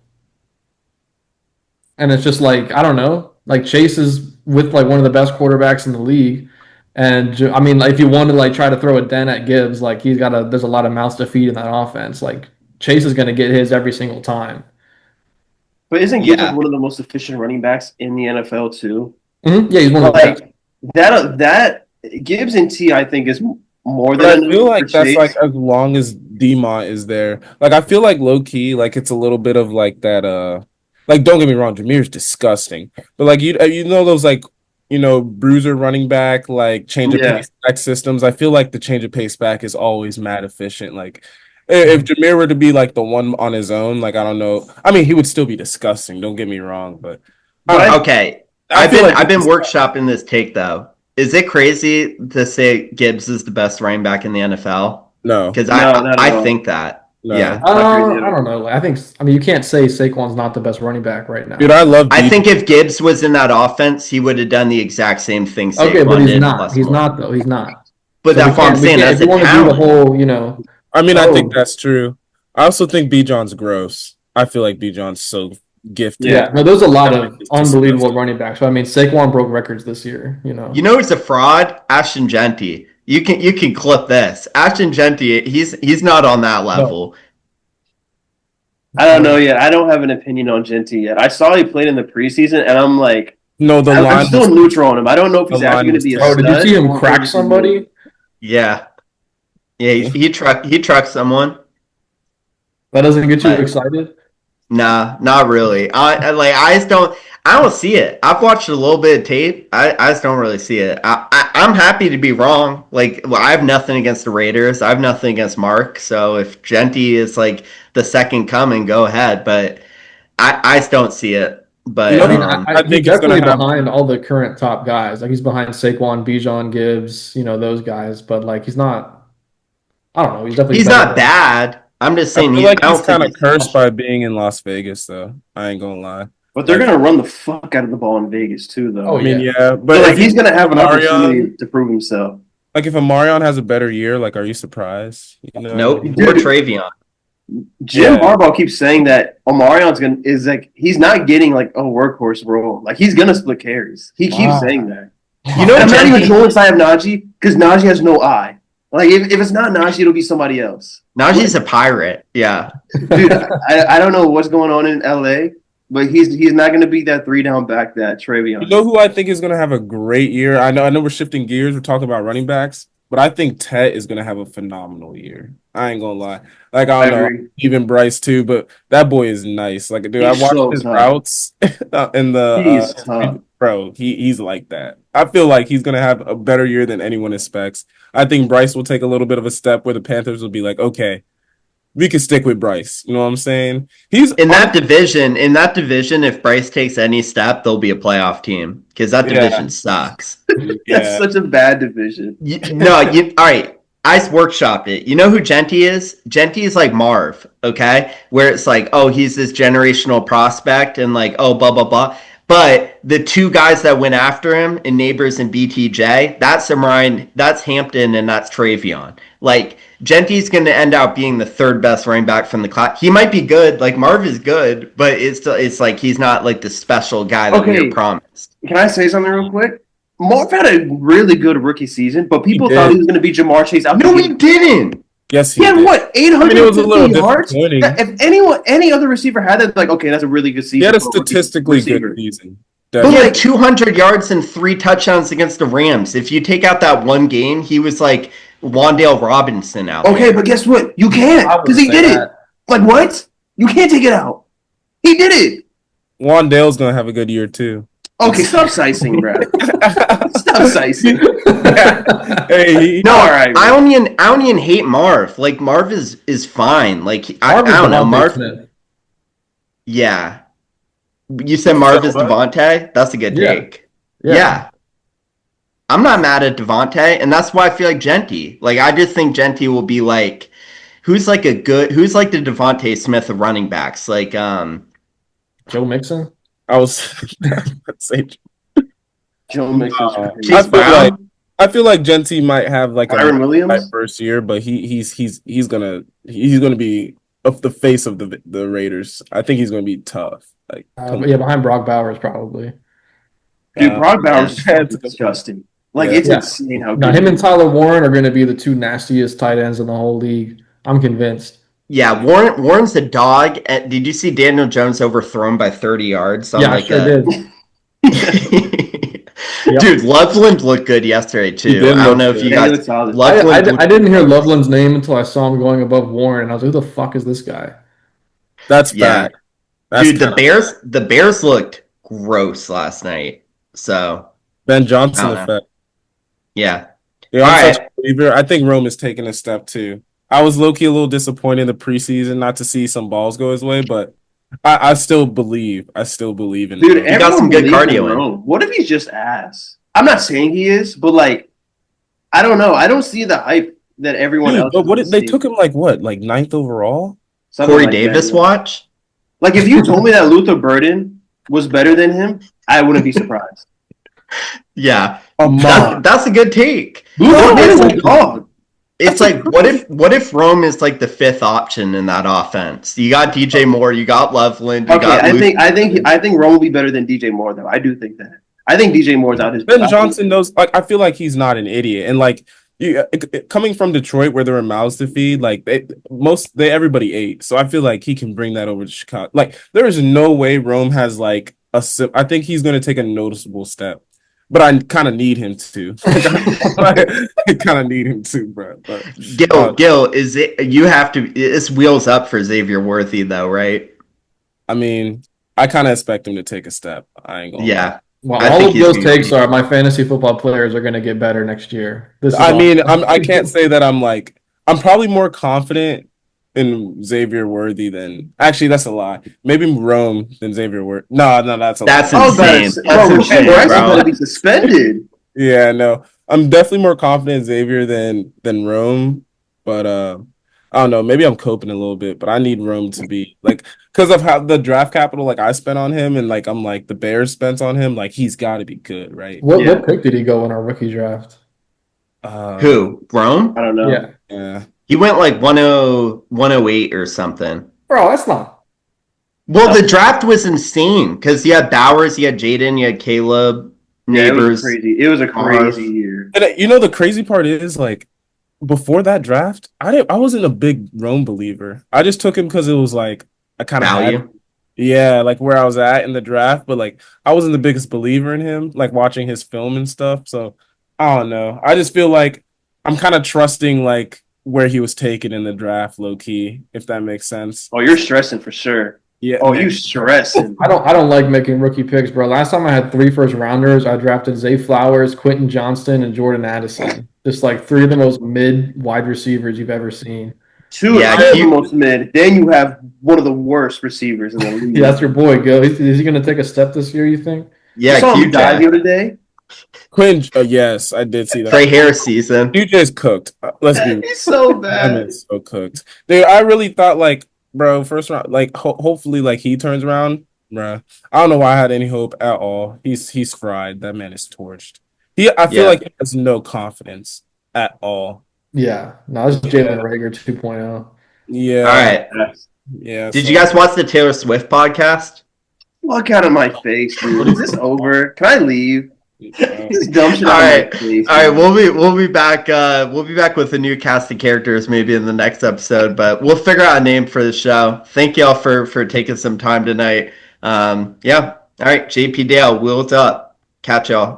Speaker 3: and it's just like I don't know. Like Chase is with like one of the best quarterbacks in the league, and I mean, like, if you want to like try to throw a dent at Gibbs, like there's a lot of mouths to feed in that offense. Like Chase is going to get his every single time.
Speaker 2: But isn't Gibbs like
Speaker 1: Yeah.
Speaker 2: one of the most efficient running backs in the NFL too?
Speaker 3: Yeah, he's one of the best.
Speaker 2: Like that Gibbs and T, I think, is more
Speaker 4: but I
Speaker 2: than
Speaker 4: feel
Speaker 2: enough
Speaker 4: like
Speaker 2: for
Speaker 4: that's
Speaker 2: Chase.
Speaker 4: like as long as Demont is there. Like I feel like low key, like it's a little bit of like that. Like don't get me wrong, Jameer's disgusting, but like you know those like bruiser running back like change of
Speaker 2: Yeah.
Speaker 4: pace back systems. I feel like the change of pace back is always mad efficient. Like if Jameer were to be like the one on his own, like I don't know. I mean, he would still be disgusting. Don't get me wrong, but
Speaker 1: Okay.
Speaker 4: I feel like
Speaker 1: I've been workshopping this take though. Is it crazy to say Gibbs is the best running back in the NFL?
Speaker 4: no,
Speaker 1: Because
Speaker 2: No.
Speaker 1: I think that.
Speaker 4: no.
Speaker 1: Yeah.
Speaker 2: Not crazy at
Speaker 3: I
Speaker 2: all.
Speaker 3: don't know. I mean, you can't say Saquon's not the best running back right now.
Speaker 4: Dude, I love.
Speaker 1: I think if Gibbs was in that offense, he would have done the exact same thing Saquon
Speaker 3: Okay, but he's
Speaker 1: did.
Speaker 3: not.
Speaker 1: plus
Speaker 3: He's
Speaker 1: more.
Speaker 3: not though. He's not.
Speaker 1: But
Speaker 3: So
Speaker 1: that's what I'm saying. As
Speaker 3: If
Speaker 1: a
Speaker 3: you want to do the
Speaker 1: talent,
Speaker 3: whole,
Speaker 4: I mean, I think
Speaker 3: Oh.
Speaker 4: that's true. I also think B. John's gross. I feel like B. John's so gifted.
Speaker 3: yeah. No, there's a lot of
Speaker 4: It's
Speaker 3: unbelievable
Speaker 4: disgusting.
Speaker 3: running backs. So I mean, Saquon broke records this year.
Speaker 1: you know he's a fraud. Ashton Genty. You can clip this. Ashton Genty. He's not on that level.
Speaker 2: I don't know yet. I don't have an opinion on Genty yet. I saw he played in the preseason, and I'm like,
Speaker 4: No, the
Speaker 2: I'm
Speaker 4: line.
Speaker 2: still
Speaker 4: was-
Speaker 2: neutral on him. I don't know if he's
Speaker 4: The
Speaker 2: actually
Speaker 4: line
Speaker 2: going to
Speaker 4: was
Speaker 2: be a
Speaker 3: Oh,
Speaker 2: stud.
Speaker 3: did you see him
Speaker 2: or if
Speaker 3: crack
Speaker 2: he's
Speaker 3: somebody?
Speaker 1: Yeah. Yeah. He trucked someone.
Speaker 3: That doesn't get you
Speaker 1: But-
Speaker 3: excited?
Speaker 1: Nah, not really. I just don't. I don't see it. I've watched a little bit of tape. I just don't really see it. I'm happy to be wrong. Like, well, I have nothing against the Raiders. I have nothing against Mark. So if Genty is like the second coming, go ahead. But I just don't see it. But
Speaker 3: I mean,
Speaker 4: I
Speaker 3: he's
Speaker 4: think it's gonna
Speaker 3: definitely
Speaker 4: happen.
Speaker 3: behind all the current top guys. Like he's behind Saquon, Bijan, Gibbs, those guys. But like he's not. I don't know. He's definitely
Speaker 1: he's
Speaker 3: better
Speaker 1: not bad. I'm just
Speaker 4: I
Speaker 1: saying.
Speaker 4: feel like
Speaker 1: I
Speaker 4: he's
Speaker 1: don't think
Speaker 4: kind of
Speaker 1: he's
Speaker 4: cursed by being in Las Vegas, though. I ain't gonna lie.
Speaker 2: But they're going to run the fuck out of the ball in Vegas too, though.
Speaker 3: Oh,
Speaker 4: I mean,
Speaker 3: yeah.
Speaker 4: yeah,
Speaker 2: But
Speaker 4: but
Speaker 2: like
Speaker 4: if
Speaker 2: he's going to have an
Speaker 4: Marion-
Speaker 2: opportunity to prove himself.
Speaker 4: Like if Amarion has a better year, like are you surprised? You know?
Speaker 1: nope.
Speaker 2: Dude.
Speaker 1: Or Travion.
Speaker 2: Jim
Speaker 4: Yeah.
Speaker 2: Harbaugh keeps saying that Omarion's is like he's not getting like a workhorse role. Like he's gonna split carries. He keeps
Speaker 3: Wow.
Speaker 2: saying that.
Speaker 1: You know,
Speaker 2: And I'm not even
Speaker 1: Genty,
Speaker 2: trolling side of Najee because Najee has no eye. Like if it's not Najee, it'll be somebody else.
Speaker 1: Najee's a pirate. Yeah.
Speaker 2: Dude, I don't know what's going on in LA, but he's not gonna be that 3-down back that Travion.
Speaker 4: You know who I think is going to have a great year? I know we're shifting gears. We're talking about running backs, but I think Tet is going to have a phenomenal year. I ain't going to lie. Like, I don't know,
Speaker 2: agree.
Speaker 4: even Bryce too, but that boy is nice. Like, dude, I
Speaker 2: He's
Speaker 4: watched
Speaker 2: so
Speaker 4: his
Speaker 2: tough.
Speaker 4: routes in the
Speaker 2: He's tough.
Speaker 4: bro, he's like that. I feel like he's going to have a better year than anyone expects. I think Bryce will take a little bit of a step where the Panthers will be like, okay, we can stick with Bryce. You know what I'm saying? He's
Speaker 1: In that division, if Bryce takes any step, they'll be a playoff team because that
Speaker 4: Yeah.
Speaker 1: division sucks.
Speaker 2: That's
Speaker 4: yeah.
Speaker 2: such a bad division.
Speaker 1: All right. Ice workshop it. You know who Genty is? Genty is like Marv, okay? Where it's like, oh, he's this generational prospect and like, oh, blah, blah, blah. But the two guys that went after him in Neighbors and BTJ, that's Ryan, that's Hampton, and that's Travion. Like, Genty's going to end up being the third best running back from the class. He might be good. Like, Marv is good, but it's like he's not like the special guy that we were promised.
Speaker 2: Can I say something real quick? Marv had a really good rookie season, but people
Speaker 4: He
Speaker 2: thought
Speaker 4: did.
Speaker 2: he was going to be Jamar Chase out.
Speaker 1: No, he didn't.
Speaker 4: Yes,
Speaker 2: He had
Speaker 4: did.
Speaker 2: what,
Speaker 4: I mean, it was a
Speaker 2: 850
Speaker 4: little
Speaker 2: yards?
Speaker 4: disappointing.
Speaker 2: If any other receiver had that, like, okay, that's a really good season.
Speaker 4: He had a
Speaker 2: for rookie
Speaker 4: statistically
Speaker 2: receiver.
Speaker 4: good season.
Speaker 1: He
Speaker 4: Definitely.
Speaker 1: had 200 yards and 3 touchdowns against the Rams. If you take out that one game, he was like Wandale Robinson out there.
Speaker 2: Okay, but guess what? You can't because he did it. Like, what? You can't take it out. He did it.
Speaker 4: Wandale's gonna have a good year too.
Speaker 2: Okay, stop sicing, bro. Stop sicing.
Speaker 4: Hey,
Speaker 2: No, all right.
Speaker 1: I don't even hate Marv. Like Marv is fine. Like I don't know Marv.
Speaker 3: Smith.
Speaker 1: Yeah, you said Marv is Devontae. That's a good take. Yeah. I'm not mad at Devontae, and that's why I feel like Genty. Like I just think Genty will be like, who's like the Devontae Smith of running backs? Like
Speaker 3: Joe Mixon.
Speaker 4: I was say
Speaker 2: Joe Mixon's crazy.
Speaker 4: I feel like Genty might have like
Speaker 2: Byron Williams
Speaker 4: first year, but he's gonna be the face of the Raiders. I think he's gonna be tough. Like
Speaker 3: behind Brock Bowers probably.
Speaker 2: Dude, Brock Bowers
Speaker 4: yeah,
Speaker 2: is disgusting. Like it's insane how
Speaker 3: now
Speaker 2: good
Speaker 3: him and Tyler Warren are going to be the two nastiest tight ends in the whole league. I'm convinced.
Speaker 1: Yeah, Warren's a dog. Did you see Daniel Jones overthrown by 30 yards?
Speaker 3: Yeah, I sure did.
Speaker 1: Dude, Loveland looked good yesterday too. I don't know if you guys.
Speaker 3: I didn't hear Loveland's name until I saw him going above Warren, and I was like, "Who the fuck is this guy?"
Speaker 4: That's bad.
Speaker 1: Dude, the Bears looked gross last night. So
Speaker 4: Ben Johnson effect.
Speaker 1: Yeah.
Speaker 4: I'm such a believer. I think Rome is taking a step too. I was low-key a little disappointed in the preseason not to see some balls go his way, but I still believe. I still believe in.
Speaker 2: Dude,
Speaker 1: he got some good cardio
Speaker 2: in. What if he's just ass? I'm not saying he is, but like, I don't know. I don't see the hype that everyone else.
Speaker 4: But what they took him like 9th overall?
Speaker 2: Something
Speaker 1: Corey
Speaker 2: like
Speaker 1: Davis
Speaker 2: that,
Speaker 1: watch.
Speaker 2: Like if you told me that Luther Burden was better than him, I wouldn't be surprised.
Speaker 1: Yeah, that's a good take.
Speaker 2: Luther Burden's a dog.
Speaker 1: It's like what if Rome is like the 5th option in that offense? You got DJ Moore, you got Loveland.
Speaker 2: I think Rome will be better than DJ Moore though. I do think that. I think DJ Moore's out his.
Speaker 4: Ben Johnson knows. Like I feel like he's not an idiot, and like coming from Detroit where there were mouths to feed, like everybody ate. So I feel like he can bring that over to Chicago. Like there is no way Rome has like I think he's going to take a noticeable step. But I kind of need him to. I kind of need him to, bro. But,
Speaker 1: Gil, is it you have to? It's wheels up for Xavier Worthy, though, right?
Speaker 4: I mean, I kind of expect him to take a step. I ain't gonna.
Speaker 1: Yeah.
Speaker 3: Well, all of those takes are my fantasy football players are going to get better next year.
Speaker 4: I can't say that I'm probably more confident in Xavier Worthy than actually that's a lie. Maybe Rome than Xavier Worthy. No, that's a lie.
Speaker 1: Insane. That's insane, bro.
Speaker 2: Gonna be suspended.
Speaker 4: Yeah, no, I'm definitely more confident in Xavier than Rome, but I don't know. Maybe I'm coping a little bit, but I need Rome to be like because of how the draft capital like I spent on him, and like I'm like the Bears spent on him. Like he's got to be good, right?
Speaker 3: What pick did he go in our rookie draft?
Speaker 1: Who? Rome?
Speaker 2: I don't know.
Speaker 3: Yeah.
Speaker 1: He went like 108 or something.
Speaker 3: Bro, that's not.
Speaker 1: Well, the draft was insane because you had Bowers, you had Jaden, you had Caleb,
Speaker 2: Yeah, it was
Speaker 1: Neighbors.
Speaker 2: crazy. It was a crazy
Speaker 1: Marv.
Speaker 2: year.
Speaker 4: And you know the crazy part is like before that draft, I wasn't a big Rome believer. I just took him because it was like I kind of had
Speaker 1: Value.
Speaker 4: yeah, like where I was at in the draft, but like I wasn't the biggest believer in him, like watching his film and stuff. So I don't know. I just feel like I'm kind of trusting like where he was taken in the draft, low key, if that makes sense.
Speaker 2: Oh, you're stressing for sure.
Speaker 4: Yeah,
Speaker 2: Oh,
Speaker 4: man.
Speaker 2: you stressing.
Speaker 3: I don't like making rookie picks, bro. Last time I had 3 first rounders, I drafted Zay Flowers, Quentin Johnston, and Jordan Addison. Just like 3 of the most mid wide receivers you've ever seen.
Speaker 2: Two
Speaker 1: Yeah,
Speaker 2: of the most mid. Then you have one of the worst receivers in the league.
Speaker 3: Yeah, that's your boy, Go. Is he going to take a step this year, you think?
Speaker 1: Yeah,
Speaker 2: You saw him die the
Speaker 1: QJ.
Speaker 2: other day.
Speaker 4: Quinn, yes, I did see that.
Speaker 1: Trey Harris season.
Speaker 4: You just cooked. Let's be
Speaker 2: He's so
Speaker 4: that
Speaker 2: bad.
Speaker 4: man's so cooked. Dude, I really thought like, bro, first round, like hopefully like he turns around, bro. I don't know why I had any hope at all. He's fried. That man is torched. I feel
Speaker 1: Yeah.
Speaker 4: like he has no confidence at all.
Speaker 3: Yeah. No, this is Jalen Rager 2.0.
Speaker 4: Yeah.
Speaker 1: All right.
Speaker 4: Yeah.
Speaker 1: Did
Speaker 4: so-
Speaker 1: you guys watch the Taylor Swift podcast?
Speaker 2: Look out of my face, dude. Is this over? Can I leave?
Speaker 4: Uh,
Speaker 2: This dumb shit
Speaker 1: All
Speaker 2: out
Speaker 1: right.
Speaker 2: of my face.
Speaker 1: All right,
Speaker 2: dude.
Speaker 1: we'll be back. We'll be back with a new cast of characters maybe in the next episode, but we'll figure out a name for the show. Thank y'all for taking some time tonight. Yeah. All right, JPDL, wheels up. Catch y'all.